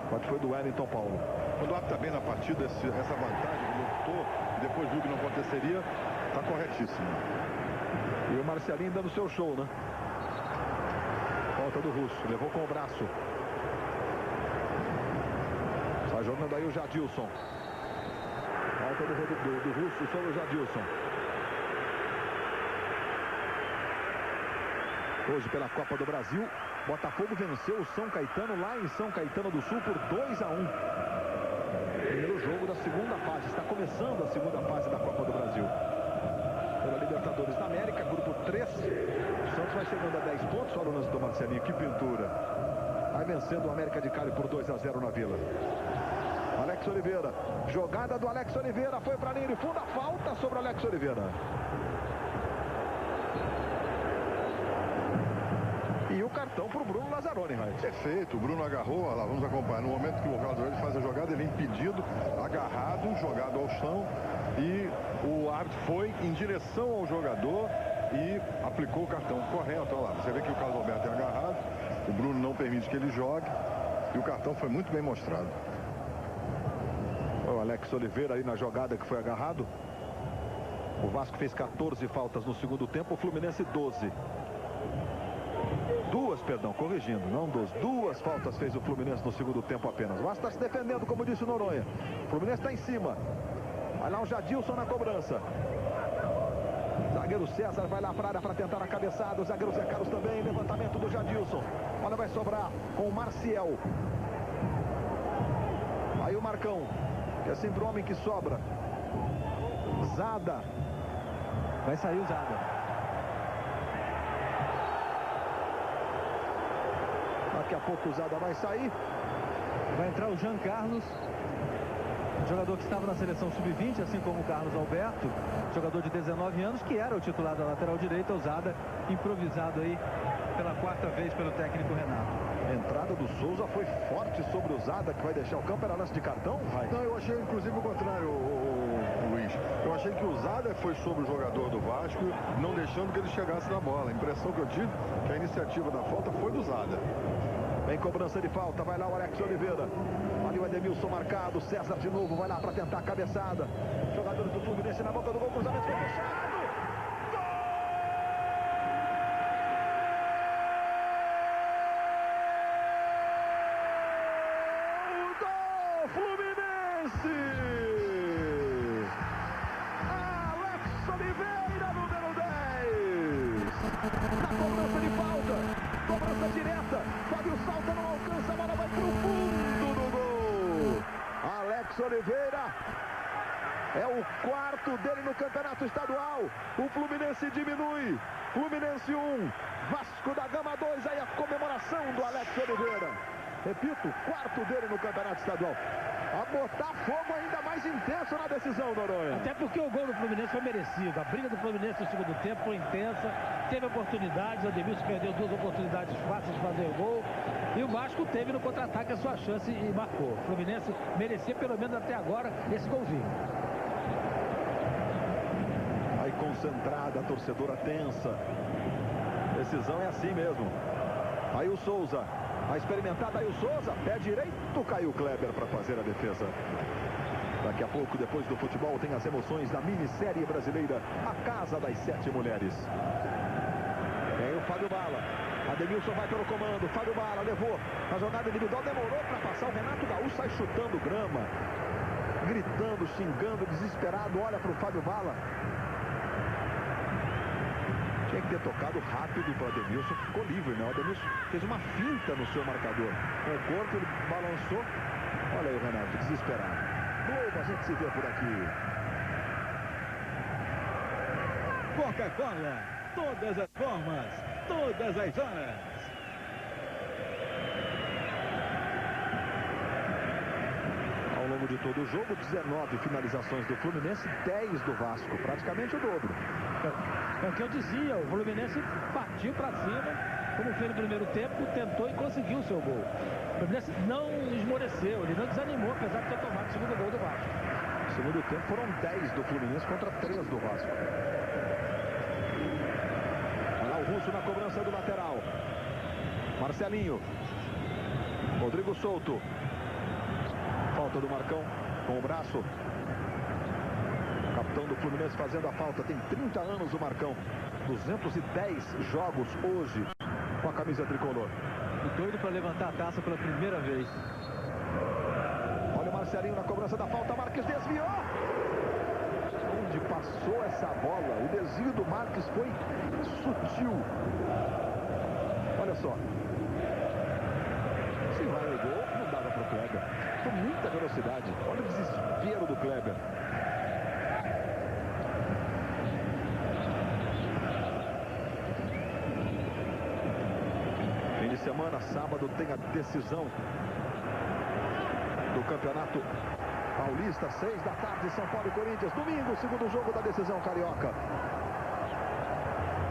Qual foi do Wellington Paulo? Quando o árbitro está bem na partida, essa vantagem que lutou e depois viu que não aconteceria, está corretíssimo. E o Marcelinho dando seu show, né? Falta do Russo, levou com o braço. Sai jogando aí o Jadilson. Falta do Russo sobre o Jadilson. Hoje pela Copa do Brasil, Botafogo venceu o São Caetano lá em São Caetano do Sul por 2-1. Primeiro jogo da segunda fase. Está começando a segunda fase da Copa do Brasil. Pela Libertadores da América, grupo 3. O Santos vai chegando a 10 pontos. Olha o lance do Marcelinho, que pintura. Vai vencendo o América de Cali por 2-0 na Vila. Alex Oliveira. Jogada do Alex Oliveira. Foi para a linha de fundo. A falta sobre o Alex Oliveira. E o cartão para o Bruno Lazzaroni, Raid. Perfeito, o Bruno agarrou, olha lá, vamos acompanhar. No momento que o Lazzaroni faz a jogada, ele é impedido, agarrado, jogado ao chão. E o árbitro foi em direção ao jogador e aplicou o cartão correto. Olha lá, você vê que o Carlos Alberto é agarrado, o Bruno não permite que ele jogue. E o cartão foi muito bem mostrado. O Alex Oliveira aí na jogada que foi agarrado. O Vasco fez 14 faltas no segundo tempo, o Fluminense 12. Corrigindo, não 12. 2 faltas fez o Fluminense no segundo tempo apenas. O Vasco está se defendendo, como disse o Noronha. O Fluminense está em cima. Vai lá o Jadilson na cobrança. Zagueiro César vai lá para a área para tentar a cabeçada. O zagueiro Zé Carlos também. Levantamento do Jadilson. Olha, vai sobrar com o Marcial. Aí o Marcão, que é sempre o homem que sobra. Zada. Vai sair o Zada. Daqui a pouco o Zada vai sair. Vai entrar o Jean Carlos, jogador que estava na seleção sub-20, assim como o Carlos Alberto, jogador de 19 anos, que era o titular da lateral direita. O Zada improvisado aí pela 4ª vez pelo técnico Renato. A entrada do Souza foi forte sobre o Zada, que vai deixar o campo. Era lance de cartão? Não, eu achei inclusive o contrário, o Luiz. Eu achei que o Zada foi sobre o jogador do Vasco, não deixando que ele chegasse na bola. A impressão que eu tive é que a iniciativa da falta foi do Zada. Vem cobrança de falta, vai lá o Alex Oliveira. Ali o Ademilson marcado, César de novo, vai lá para tentar a cabeçada. Jogadores do Fluminense na boca do gol, cruzamento foi fechado. Gol do Fluminense! Alex Oliveira, número 10. Na cobrança de falta. Cobrança direta, Fábio salta, não alcança, a bola vai para o fundo do gol. Alex Oliveira é o 4º dele no campeonato estadual. O Fluminense diminui. Fluminense 1, Vasco da Gama 2. Aí a comemoração do Alex Oliveira. Repito, 4º dele no campeonato estadual. A botar fogo ainda mais intenso na decisão, Noronha. Até porque o gol do Fluminense foi merecido. A briga do Fluminense no segundo tempo foi intensa. Teve oportunidades. O Ademilson perdeu 2 oportunidades fáceis de fazer o gol. E o Vasco teve no contra-ataque a sua chance e marcou. O Fluminense merecia, pelo menos até agora, esse golzinho. Aí concentrada, a torcedora tensa. Decisão é assim mesmo. Aí o Souza. A experimentada aí o Souza. Pé direito, caiu o Kleber para fazer a defesa. Daqui a pouco, depois do futebol, tem as emoções da minissérie brasileira, A Casa das 7 Mulheres. Tem o Fábio Bala. Ademilson vai pelo comando. Fábio Bala levou. A jogada individual demorou para passar. O Renato Gaúcho sai chutando grama, gritando, xingando, desesperado. Olha para o Fábio Bala. Tinha que ter tocado rápido para o Ademilson, que ficou livre, né? O Ademilson fez uma finta no seu marcador. Com o corpo, ele balançou. Olha aí o Renato, desesperado. Globo, a gente se vê por aqui. Coca-Cola, todas as formas, todas as horas. Ao longo de todo o jogo, 19 finalizações do Fluminense, 10 do Vasco, praticamente o dobro. É o que eu dizia, o Fluminense partiu para cima, como fez no primeiro tempo, tentou e conseguiu o seu gol. O Fluminense não esmoreceu, ele não desanimou, apesar de ter tomado o segundo gol do Vasco. No segundo tempo foram 10 do Fluminense contra 3 do Vasco. Olha lá o Russo na cobrança do lateral. Marcelinho. Rodrigo Souto. Falta do Marcão com o braço. O capitão do Fluminense fazendo a falta. Tem 30 anos o Marcão. 210 jogos hoje com a camisa tricolor. E doido para levantar a taça pela primeira vez. Olha o Marcelinho na cobrança da falta. Marques desviou. Onde passou essa bola? O desvio do Marques foi sutil. Olha só. Se vai o gol, não dava para o Kleber. Com muita velocidade. Olha o desespero do Kleber. Fim de semana, sábado, tem a decisão do Campeonato Paulista, 6 da tarde, São Paulo e Corinthians. Domingo, segundo jogo da decisão carioca.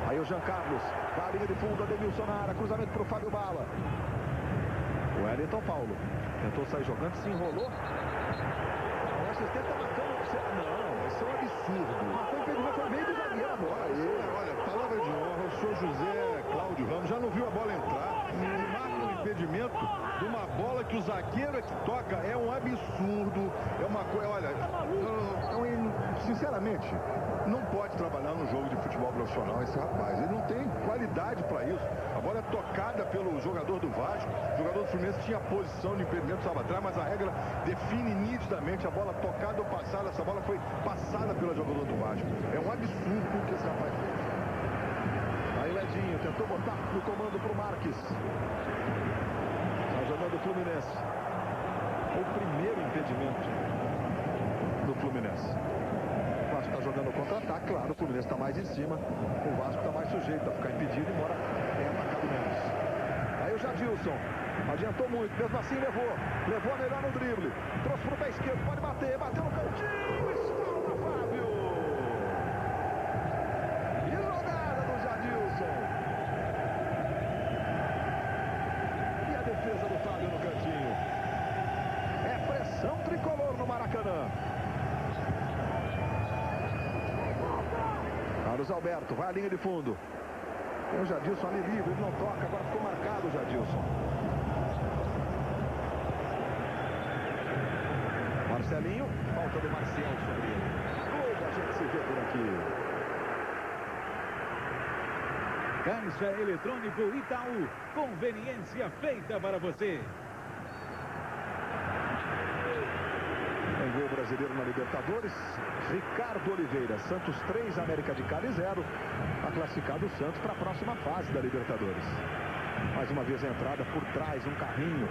Aí o Jean Carlos, na linha de fundo, Ademilson na área, cruzamento para o Fábio Bala. O Wellington Paulo tentou sair jogando, se enrolou. O assistente está marcando. Não, isso é um absurdo. Mas foi impedimento, foi meio do zagueiro a bola. Olha, palavra de honra, o senhor José Cláudio Ramos já não viu a bola entrar. E marca um impedimento de uma bola que o zagueiro é que toca. É um absurdo. É uma coisa, olha, sinceramente, não pode trabalhar no jogo de futebol profissional esse rapaz. Ele não tem qualidade para isso. A bola é tocada pelo jogador do Vasco. O jogador do Fluminense tinha posição de impedimento, estava atrás, mas a regra define nitidamente a bola tocada ou passada. Essa bola foi passada pelo jogador do Vasco. É um absurdo o que esse rapaz fez. Aí Ledinho tentou botar no comando para o Marques. Está jogando o Fluminense. O primeiro impedimento do Fluminense. O Vasco está jogando contra-ataque, claro, o Fluminense está mais em cima. O Vasco está mais sujeito a ficar impedido, embora tenha atacado menos. Aí o Jadilson adiantou muito, mesmo assim levou a melhor no drible. Trouxe para o pé esquerdo, pode bater, bateu no cantinho, escalda Fábio. E jogada do Jadilson. E a defesa do Fábio no cantinho. É pressão tricolor no Maracanã. Carlos Alberto, vai à linha de fundo. Tem o Jadilson ali livre, ele não toca, agora ficou marcado o Jadilson. Marcelinho, falta do Marcial sobre ele. Globo, a gente se vê por aqui. Caixa Eletrônico Itaú, conveniência feita para você. Tem gol brasileiro na Libertadores. Ricardo Oliveira, Santos 3, América de Cali 0. Está classificado o Santos para a próxima fase da Libertadores. Mais uma vez a entrada por trás, um carrinho.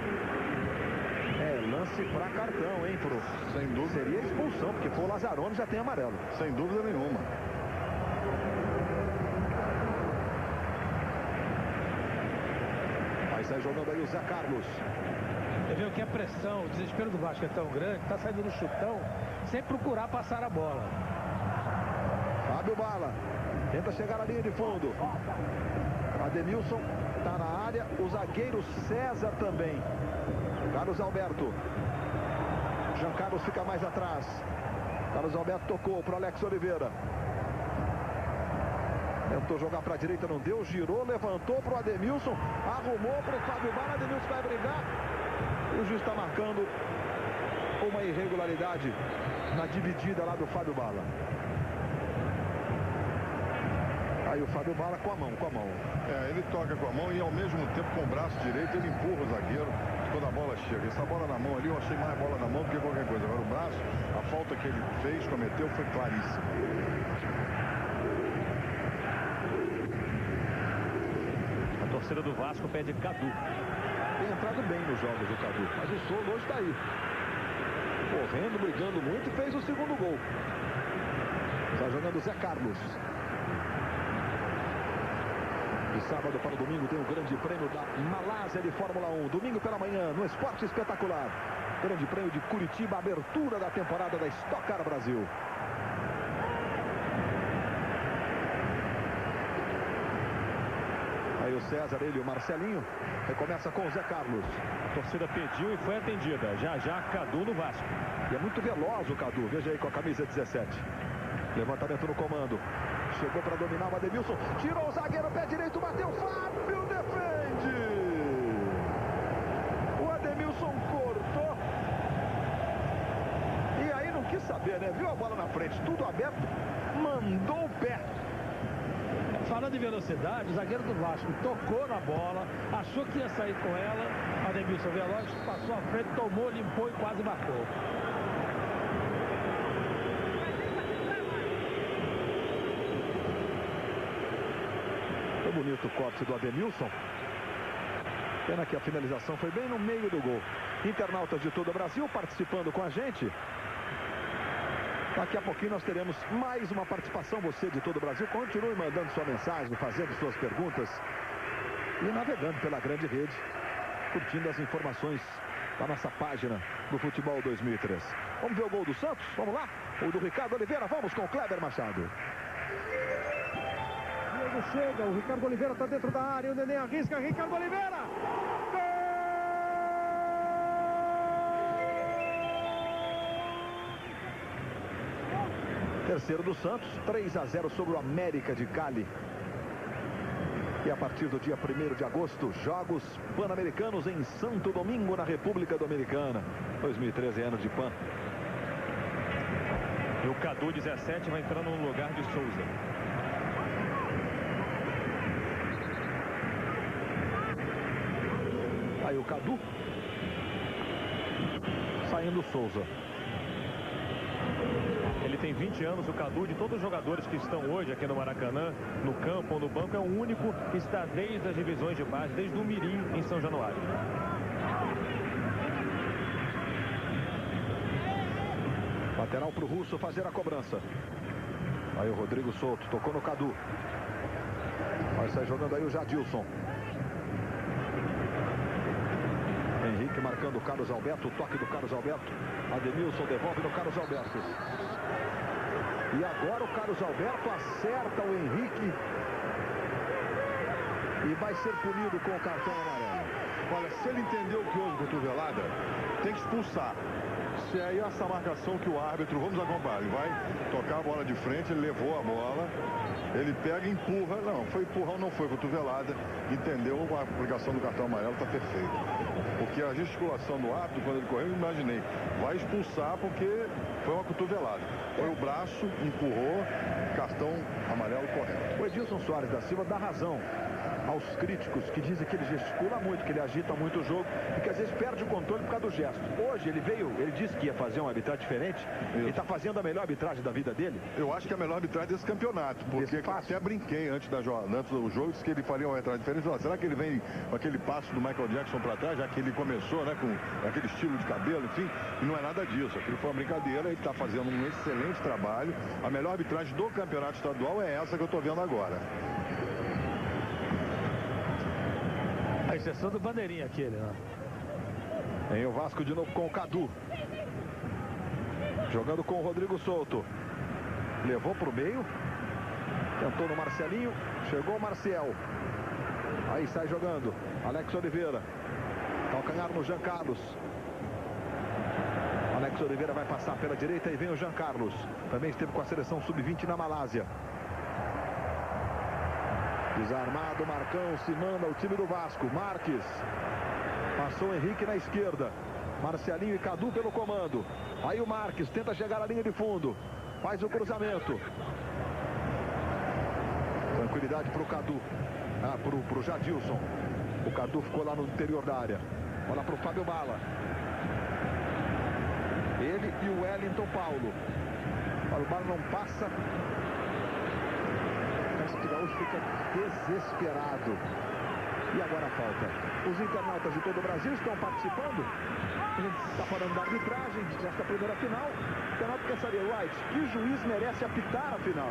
É, lance para cartão, hein, pro... Sem dúvida. Seria expulsão, porque for o Lazzaroni já tem amarelo. Sem dúvida nenhuma. Vai sair jogando aí o Zé Carlos. Você viu que a pressão, o desespero do Vasco é tão grande, está saindo no chutão, sem procurar passar a bola. Fábio Bala tenta chegar na linha de fundo. Ademilson está na área, o zagueiro César também. Carlos Alberto. Jean Carlos fica mais atrás. Carlos Alberto tocou para Alex Oliveira. Tentou jogar para a direita, não deu. Girou, levantou para o Ademilson. Arrumou para o Fábio Bala. Ademilson vai brigar. E o juiz está marcando uma irregularidade na dividida lá do Fábio Bala. Aí o Fábio Bala com a mão. Ele toca com a mão e ao mesmo tempo com o braço direito ele empurra o zagueiro quando a bola chega. Essa bola na mão ali, eu achei mais bola na mão do que qualquer coisa. Agora o braço, a falta que ele cometeu foi claríssima. A torcida do Vasco pede Cadu. Tem entrado bem nos jogos o Cadu, mas o Souza hoje está aí. Correndo, brigando muito e fez o segundo gol. Está jogando Zé Carlos. De sábado para o domingo tem o grande prêmio da Malásia de Fórmula 1. Domingo pela manhã, no Esporte Espetacular. Grande prêmio de Curitiba, abertura da temporada da Stock Car Brasil. Aí o César, ele e o Marcelinho. Recomeça com o Zé Carlos. A torcida pediu e foi atendida. Já Cadu no Vasco. E é muito veloz o Cadu. Veja aí com a camisa 17. Levantamento no comando. Chegou para dominar o Ademilson. Tirou o zagueiro, pé direito, bateu. Fábio defende. O Ademilson cortou. E aí não quis saber, né? Viu a bola na frente, tudo aberto. Mandou o pé. Falando em velocidade, o zagueiro do Vasco tocou na bola, achou que ia sair com ela. Ademilson veloz, passou à frente, tomou, limpou e quase marcou. Foi bonito o corte do Ademilson. Pena que a finalização foi bem no meio do gol. Internautas de todo o Brasil participando com a gente. Daqui a pouquinho nós teremos mais uma participação. Você de todo o Brasil, continue mandando sua mensagem, fazendo suas perguntas e navegando pela grande rede, curtindo as informações da nossa página do Futebol 2003. Vamos ver o gol do Santos? Vamos lá? O do Ricardo Oliveira. Vamos com o Kleber Machado. Diego chega, o Ricardo Oliveira está dentro da área, o Nenê arrisca, Ricardo Oliveira! Terceiro do Santos, 3-0 sobre o América de Cali. E a partir do dia 1º de agosto, Jogos Pan-Americanos em Santo Domingo, na República Dominicana. 2013 é ano de Pan. E o Cadu 17 vai entrando no lugar de Souza. Aí o Cadu. Saindo Souza. Ele tem 20 anos, o Cadu, de todos os jogadores que estão hoje aqui no Maracanã, no campo ou no banco, é o único que está desde as divisões de base, desde o Mirim em São Januário. Lateral para o Russo fazer a cobrança. Aí o Rodrigo Souto, tocou no Cadu. Vai sair jogando aí o Jadilson. Henrique marcando o Carlos Alberto, o toque do Carlos Alberto. Ademilson devolve no Carlos Alberto. E agora o Carlos Alberto acerta o Henrique. E vai ser punido com o cartão amarelo. Olha, se ele entendeu que houve cotovelada, tem que expulsar. Se é essa marcação que o árbitro, vamos acompanhar, ele vai tocar a bola de frente, ele levou a bola, ele pega e empurra, não, foi empurrão, não foi cotovelada, entendeu, a aplicação do cartão amarelo está perfeita. Porque a gesticulação do árbitro, quando ele correu, eu imaginei, vai expulsar porque foi uma cotovelada. Foi o braço, empurrou, cartão amarelo correto. O Edilson Soares da Silva dá razão aos críticos que dizem que ele gesticula muito, que ele agita muito o jogo e que às vezes perde o controle por causa do gesto. Hoje ele disse que ia fazer uma arbitragem diferente. Isso. Ele está fazendo a melhor arbitragem da vida dele. Eu acho que é a melhor arbitragem desse campeonato, porque até brinquei antes do jogo, disse que ele faria uma arbitragem diferente. Será que ele vem com aquele passo do Michael Jackson para trás, já que ele começou, né, com aquele estilo de cabelo, enfim, e não é nada disso. Aquilo foi uma brincadeira, ele está fazendo um excelente trabalho. A melhor arbitragem do campeonato estadual é essa que eu estou vendo agora. A exceção do bandeirinha aquele, né? Em o Vasco de novo com o Cadu. Jogando com o Rodrigo Souto. Levou para o meio. Tentou no Marcelinho. Chegou o Marcial. Aí sai jogando. Alex Oliveira. Calcanhar no Jean Carlos. Alex Oliveira vai passar pela direita e vem o Jean Carlos. Também esteve com a seleção sub-20 na Malásia. Desarmado, Marcão se manda o time do Vasco. Marques. Passou o Henrique na esquerda. Marcelinho e Cadu pelo comando. Aí o Marques tenta chegar à linha de fundo. Faz o cruzamento. Tranquilidade para o Cadu. Pro Jadilson. O Cadu ficou lá no interior da área. Bola para o Fábio Bala. Ele e o Wellington Paulo. O Fábio Bala não passa. O Gaúcho fica desesperado. E agora a falta. Os internautas de todo o Brasil estão participando. A gente está falando da arbitragem desta primeira final. O internauta quer saber, White, que juiz merece apitar a final?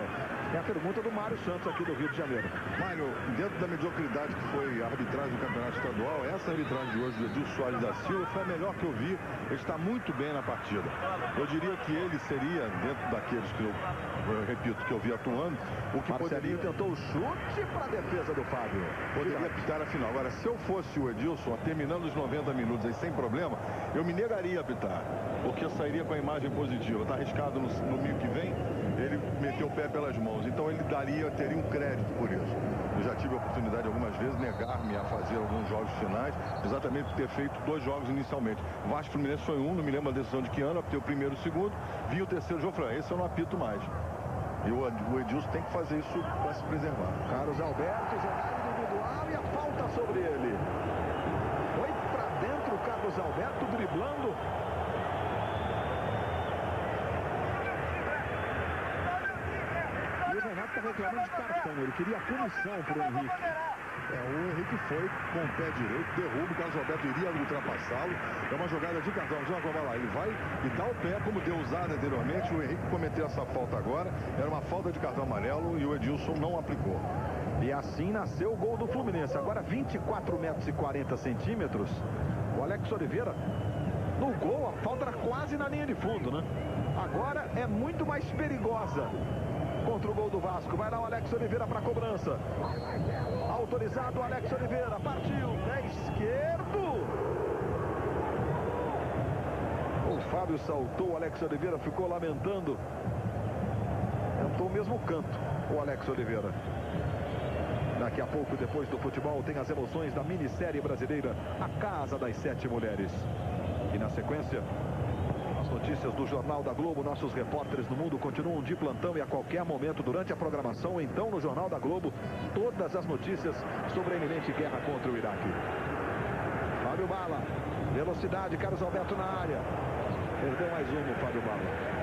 É a pergunta do Mário Santos aqui do Rio de Janeiro. Mário, dentro da mediocridade que foi a arbitragem do Campeonato Estadual, essa arbitragem de hoje do Edilson Soares da Silva foi a melhor que eu vi. Ele está muito bem na partida. Eu diria que ele seria, dentro daqueles que eu repito, que eu vi atuando, o que Marcelinho tentou o chute para a defesa do Fábio. Poderia apitar a final. Agora, se eu fosse o Edilson, terminando os 90 minutos aí sem problema, eu me negaria a apitar, porque eu sairia com a imagem positiva. Está arriscado no meio que vem, ele meteu o pé pelas mãos. Então ele teria um crédito por isso. Eu já tive a oportunidade algumas vezes de negar-me a fazer alguns jogos finais, exatamente por ter feito 2 jogos inicialmente. Vasco Fluminense foi um, não me lembro a decisão de que ano, apitei o primeiro e o segundo, vi o terceiro jogo e falei, esse eu não apito mais. E o Edilson tem que fazer isso para se preservar. Carlos Alberto, jogada individual e a falta sobre ele. Foi para dentro o Carlos Alberto driblando. E o Renato está reclamando de cartão. Ele queria punição para o Henrique. O Henrique foi com o pé direito, derruba, o Carlos Alberto iria ultrapassá-lo. É uma jogada de cartão. Vai lá, ele vai e dá o pé, como deu usado anteriormente. O Henrique cometeu essa falta agora. Era uma falta de cartão amarelo e o Edilson não aplicou. E assim nasceu o gol do Fluminense. Agora 24 metros e 40 centímetros. O Alex Oliveira, no gol, a falta era quase na linha de fundo, né? Agora é muito mais perigosa contra o gol do Vasco. Vai lá o Alex Oliveira para a cobrança. Autorizado o Alex Oliveira. Partiu. Pé esquerdo. O Fábio saltou. O Alex Oliveira ficou lamentando. Tentou o mesmo canto o Alex Oliveira. Daqui a pouco, depois do futebol, tem as emoções da minissérie brasileira A Casa das 7 Mulheres. E na sequência, as notícias do Jornal da Globo. Nossos repórteres do mundo continuam de plantão e a qualquer momento durante a programação, então no Jornal da Globo, todas as notícias sobre a iminente guerra contra o Iraque. Fábio Bala, velocidade, Carlos Alberto na área. Perdeu mais um o Fábio Bala.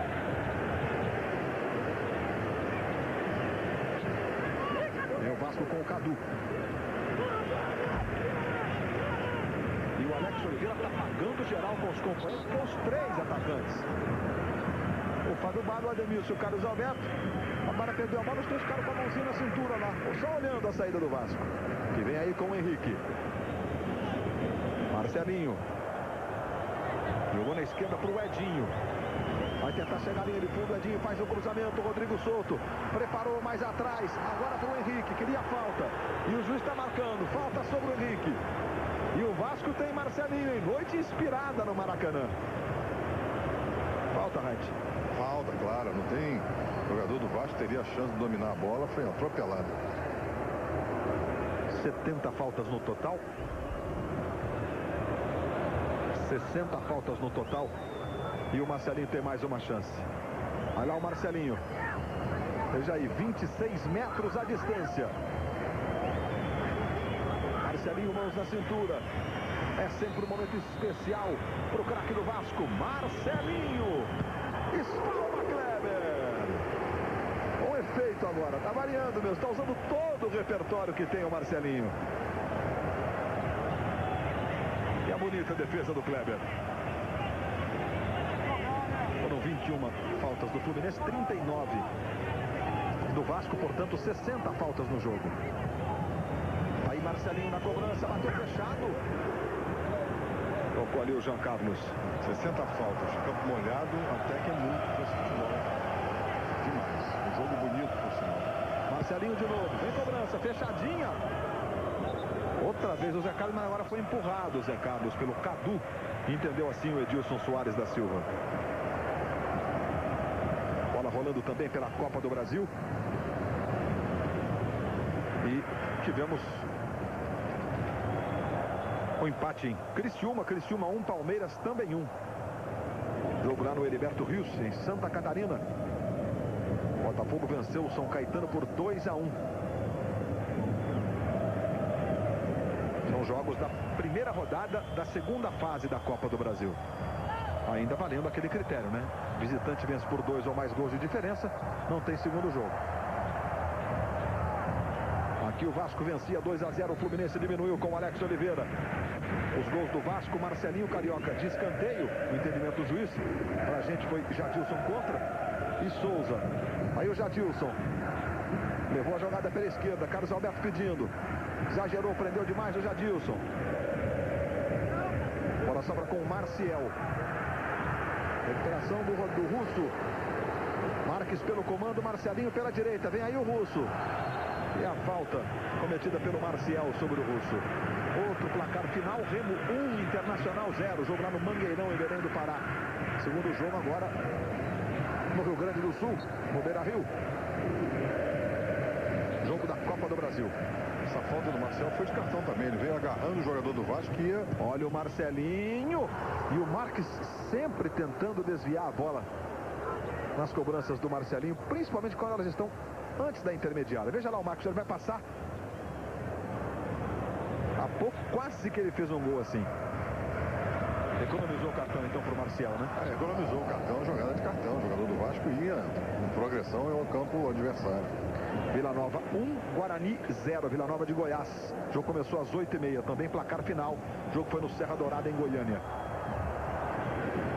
É o Vasco com o Cadu. E o Alex Oliveira está pagando geral com os companheiros, com os 3 atacantes. O Fábio Bala, o Ademilson e o Carlos Alberto. A Bala perdeu a bola, os 3 ficaram com a mãozinha na cintura lá. Só olhando a saída do Vasco. Que vem aí com o Henrique. Marcelinho. Jogou na esquerda para o Edinho. Vai tentar chegar à linha de fundo, Edinho faz o cruzamento, Rodrigo Souto preparou mais atrás, agora para o Henrique, queria falta, e o juiz está marcando, falta sobre o Henrique. E o Vasco tem Marcelinho em noite inspirada no Maracanã. Falta, Red. Falta, claro, não tem. O jogador do Vasco teria a chance de dominar a bola, foi atropelado. 70 faltas no total. 60 faltas no total. E o Marcelinho tem mais uma chance. Olha lá o Marcelinho. Veja aí, 26 metros a distância. Marcelinho, mãos na cintura. É sempre um momento especial para o craque do Vasco, Marcelinho. Espalma, Kleber. Com efeito agora, tá variando mesmo, está usando todo o repertório que tem o Marcelinho. E a bonita defesa do Kleber. Foram 21 faltas do Fluminense, 39 do Vasco, portanto 60 faltas no jogo. Aí Marcelinho na cobrança, bateu fechado. Tocou ali o Jean Carlos. 60 faltas, campo molhado, até que é muito para esse futebol. Demais, um jogo bonito por sinal. Marcelinho de novo, vem cobrança, fechadinha. Outra vez o Zé Carlos, mas agora foi empurrado o Zé Carlos pelo Cadu. Entendeu assim o Edilson Soares da Silva. Bola rolando também pela Copa do Brasil. E tivemos o empate em Criciúma 1, Palmeiras também 1. Jogo lá no Heriberto Rios, em Santa Catarina. Botafogo venceu o São Caetano por 2-1. São jogos da primeira rodada da segunda fase da Copa do Brasil. Ainda valendo aquele critério, né? Visitante vence por 2 ou mais gols de diferença, não tem segundo jogo. Aqui o Vasco vencia 2-0, o Fluminense diminuiu com o Alex Oliveira. Os gols do Vasco, Marcelinho Carioca de escanteio, no entendimento do juiz. Pra gente foi Jadilson contra e Souza. Aí o Jadilson levou a jogada pela esquerda, Carlos Alberto pedindo. Exagerou, prendeu demais o Jadilson. Bola sobra com o Marcial. Recuperação do Russo. Marques pelo comando, Marcelinho pela direita. Vem aí o Russo. E a falta cometida pelo Marcial sobre o Russo. Outro placar final, Remo 1, Internacional 0. Jogo lá no Mangueirão, em Belém do Pará. Segundo jogo agora no Rio Grande do Sul, no Beira-Rio. Jogo da Copa do Brasil. Essa falta do Marcel foi de cartão também. Ele veio agarrando o jogador do Vasco que ia... Olha o Marcelinho. E o Marques sempre tentando desviar a bola nas cobranças do Marcelinho, principalmente quando elas estão antes da intermediária. Veja lá o Marcos, ele vai passar. Há pouco quase que ele fez um gol assim. Economizou o cartão então para o Marcial, né? Economizou o cartão, jogada de cartão. O jogador do Vasco ia em progressão ao campo adversário. Vila Nova 1, Guarani 0. Vila Nova de Goiás. O jogo começou às 8h30. Também placar final. O jogo foi no Serra Dourada, em Goiânia.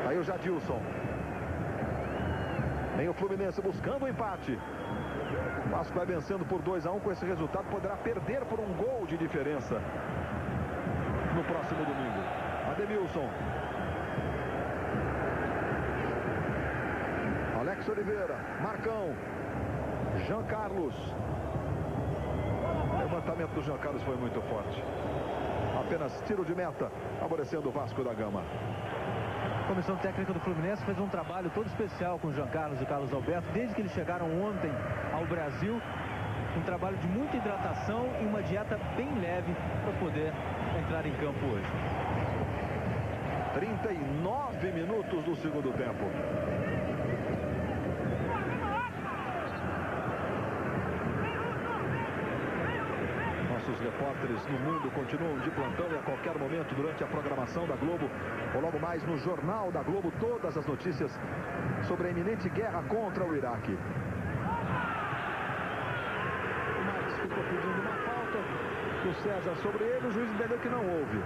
Aí o Jadilson. Vem o Fluminense buscando o empate. O Vasco vai vencendo por 2-1. Com esse resultado poderá perder por um gol de diferença no próximo domingo. Ademilson. Alex Oliveira. Marcão. Jean Carlos. O levantamento do Jean Carlos foi muito forte. Apenas tiro de meta, favorecendo o Vasco da Gama. A comissão técnica do Fluminense fez um trabalho todo especial com o Jean Carlos e Carlos Alberto, desde que eles chegaram ontem ao Brasil. Um trabalho de muita hidratação e uma dieta bem leve para poder entrar em campo hoje. 39 minutos do segundo tempo. Nossos repórteres no mundo continuam de plantão e a qualquer momento durante a programação da Globo, ou logo mais no Jornal da Globo, todas as notícias sobre a iminente guerra contra o Iraque. O Marques ficou pedindo uma falta do César sobre ele, o juiz entendeu que não houve.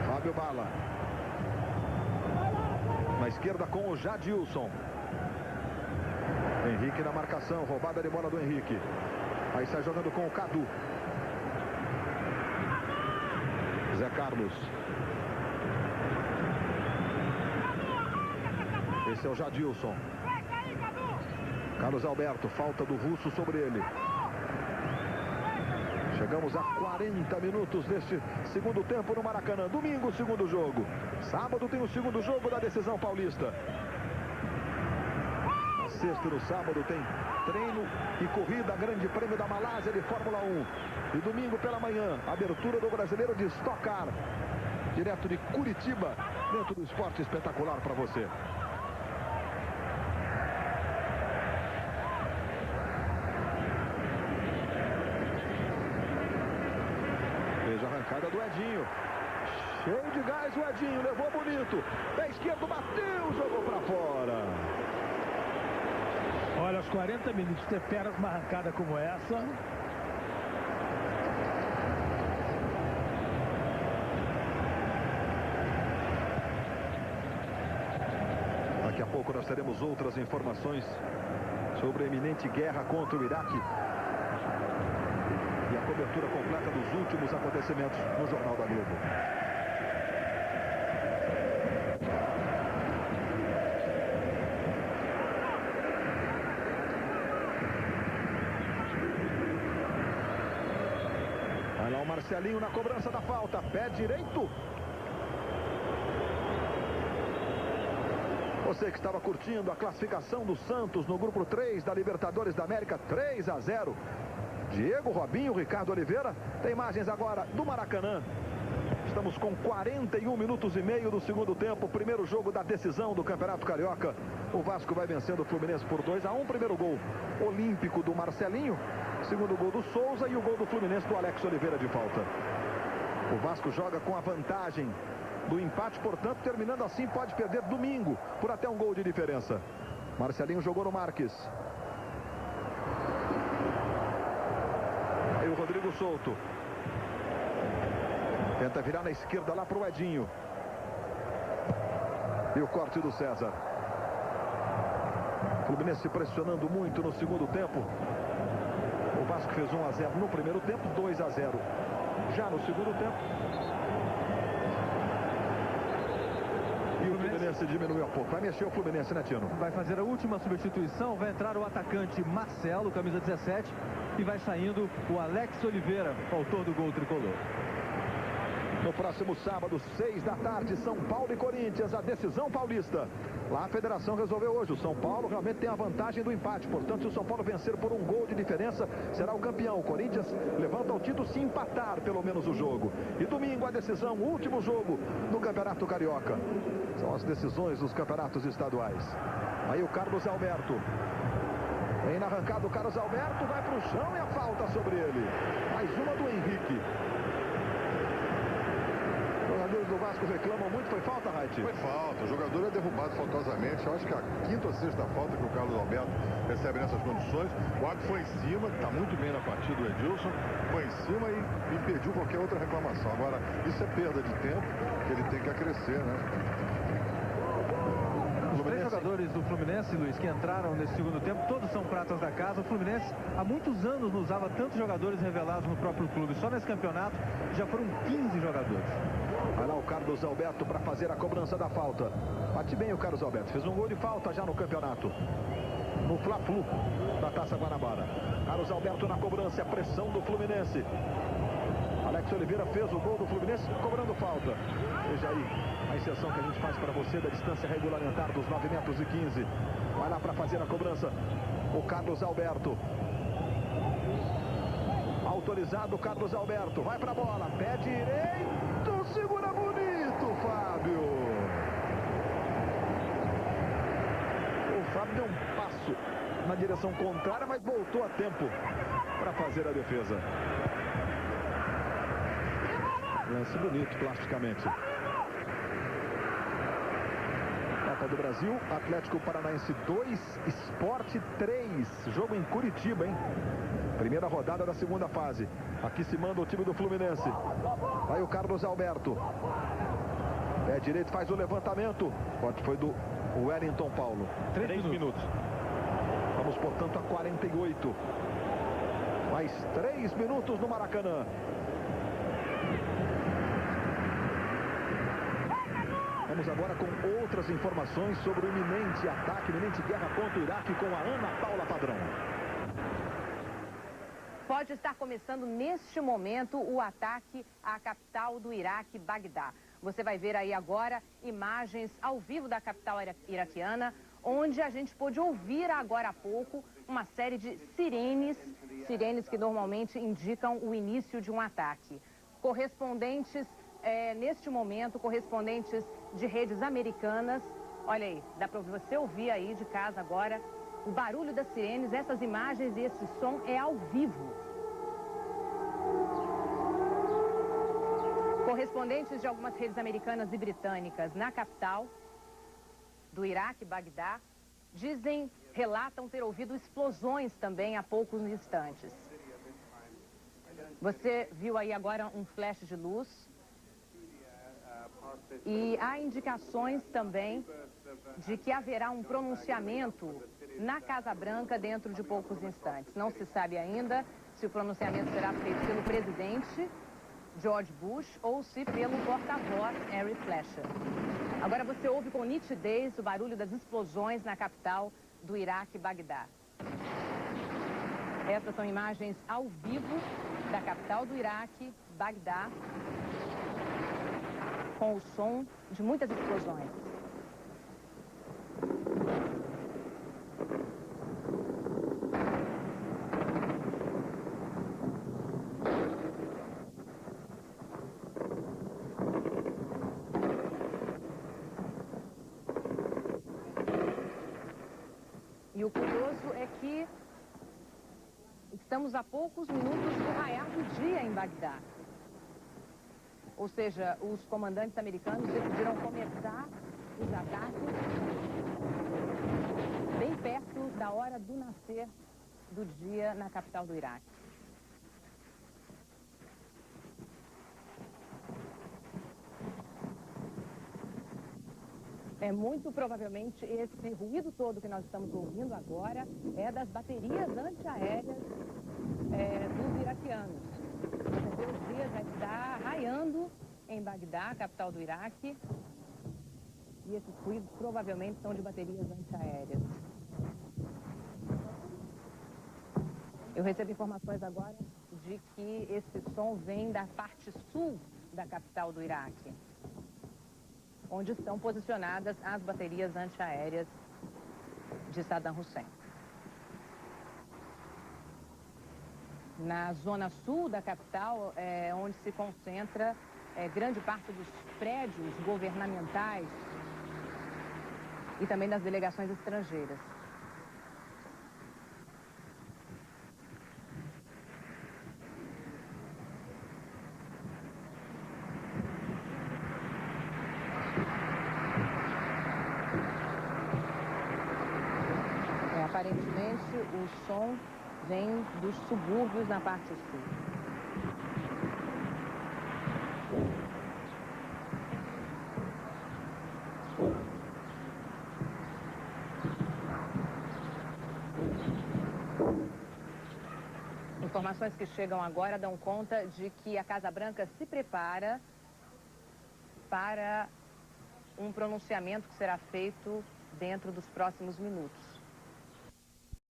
Fábio Bala. Na esquerda com o Jadilson. Henrique na marcação, roubada de bola do Henrique. Aí sai jogando com o Cadu. Zé Carlos. Esse é o Jadilson. Carlos Alberto, falta do Russo sobre ele. Chegamos a 40 minutos deste segundo tempo no Maracanã. Domingo, segundo jogo. Sábado tem o segundo jogo da decisão paulista. Na sexta e no sábado tem treino e corrida, Grande Prêmio da Malásia de Fórmula 1. E domingo pela manhã, abertura do Brasileiro de Stock Car. Direto de Curitiba, dentro do Esporte Espetacular para você. Arrancada do Edinho. Cheio de gás o Edinho. Levou bonito. Pé esquerdo, bateu, jogou pra fora. Olha, aos 40 minutos ter pernas uma arrancada como essa. Daqui a pouco nós teremos outras informações sobre a iminente guerra contra o Iraque. E a cobertura completa dos últimos acontecimentos no Jornal da Globo. Vai lá o Marcelinho na cobrança da falta. Pé direito. Você que estava curtindo a classificação do Santos no grupo 3 da Libertadores da América, 3-0. Diego, Robinho, Ricardo Oliveira. Tem imagens agora do Maracanã. Estamos com 41 minutos e meio do segundo tempo. Primeiro jogo da decisão do Campeonato Carioca. O Vasco vai vencendo o Fluminense por 2-1. Primeiro gol olímpico do Marcelinho. Segundo gol do Souza e o gol do Fluminense do Alex Oliveira de falta. O Vasco joga com a vantagem do empate, portanto, terminando assim, pode perder domingo por até um gol de diferença. Marcelinho jogou no Marques. Aí o Rodrigo solto. Tenta virar na esquerda lá para o Edinho. E o corte do César. Fluminense pressionando muito no segundo tempo. O Vasco fez 1-0 no primeiro tempo, 2-0 já no segundo tempo. E o Fluminense diminuiu a pouco. Vai mexer o Fluminense, né, Tino? Vai fazer a última substituição. Vai entrar o atacante Marcelo, camisa 17. E vai saindo o Alex Oliveira, autor do gol tricolor. No próximo sábado, 6 da tarde, São Paulo e Corinthians, a decisão paulista. Lá a federação resolveu hoje. O São Paulo realmente tem a vantagem do empate. Portanto, se o São Paulo vencer por um gol de diferença, será o campeão. O Corinthians levanta o título se empatar pelo menos o jogo. E domingo a decisão, o último jogo do Campeonato Carioca. São as decisões dos campeonatos estaduais. Aí o Carlos Alberto. Vem na arrancada o Carlos Alberto, vai para o chão e a falta sobre ele. Mais uma do Henrique. Os jogadores do Vasco reclamam muito. Foi falta, Raiti? Foi falta. O jogador é derrubado faltosamente. Eu acho que a quinta ou sexta falta que o Carlos Alberto recebe nessas condições. O árbitro foi em cima, está muito bem na partida, o Edilson. Foi em cima e impediu qualquer outra reclamação. Agora, isso é perda de tempo que ele tem que acrescer, né? Os três jogadores do Fluminense, Luiz, que entraram nesse segundo tempo, todos são pratas da casa. O Fluminense há muitos anos não usava tantos jogadores revelados no próprio clube. Só nesse campeonato já foram 15 jogadores. Vai lá o Carlos Alberto para fazer a cobrança da falta. Bate bem o Carlos Alberto. Fez um gol de falta já no campeonato. No Fla-Flu da Taça Guanabara. Carlos Alberto na cobrança. A pressão do Fluminense. Alex Oliveira fez o gol do Fluminense cobrando falta. Veja aí a inserção que a gente faz para você da distância regulamentar dos 9 metros e 15. Vai lá para fazer a cobrança o Carlos Alberto. Autorizado o Carlos Alberto. Vai para a bola. Pé direito. Segura bonito, Fábio. O Fábio deu um passo na direção contrária, mas voltou a tempo para fazer a defesa. Lance bonito, plasticamente. Copa do Brasil, Atlético Paranaense 2, Sport 3. Jogo em Curitiba, hein? Primeira rodada da segunda fase. Aqui se manda o time do Fluminense. Vai o Carlos Alberto. Pé direito, faz o levantamento. Corte foi do Wellington Paulo. 3 minutos. Vamos, portanto, a 48. Mais 3 minutos no Maracanã. Vamos agora com outras informações sobre o iminente ataque, iminente guerra contra o Iraque com a Ana Paula Padrão. Pode estar começando neste momento o ataque à capital do Iraque, Bagdá. Você vai ver aí agora imagens ao vivo da capital iraquiana, onde a gente pôde ouvir agora há pouco uma série de sirenes que normalmente indicam o início de um ataque. Correspondentes, neste momento, correspondentes de redes americanas, olha aí, dá para você ouvir aí de casa agora o barulho das sirenes. Essas imagens e esse som é ao vivo. Correspondentes de algumas redes americanas e britânicas na capital do Iraque, Bagdá, relatam ter ouvido explosões também há poucos instantes. Você viu aí agora um flash de luz. E há indicações também de que haverá um pronunciamento na Casa Branca dentro de poucos instantes. Não se sabe ainda se o pronunciamento será feito pelo presidente George Bush ou se pelo porta-voz Harry Fleischer. Agora você ouve com nitidez o barulho das explosões na capital do Iraque, Bagdá. Essas são imagens ao vivo da capital do Iraque, Bagdá, com o som de muitas explosões. o curioso é que estamos a poucos minutos do raiar do dia em Bagdá. Ou seja, os comandantes americanos decidiram começar os ataques bem perto da hora do nascer do dia na capital do Iraque. Muito provavelmente esse ruído todo que nós estamos ouvindo agora é das baterias antiaéreas dos iraquianos. Porque o dia já está raiando em Bagdá, capital do Iraque, e esses ruídos provavelmente são de baterias antiaéreas. Eu recebo informações agora de que esse som vem da parte sul da capital do Iraque, onde estão posicionadas as baterias antiaéreas de Saddam Hussein. Na zona sul da capital é onde se concentra grande parte dos prédios governamentais e também das delegações estrangeiras. Aparentemente, o som vem dos subúrbios na parte sul. Informações que chegam agora dão conta de que a Casa Branca se prepara para um pronunciamento que será feito dentro dos próximos minutos.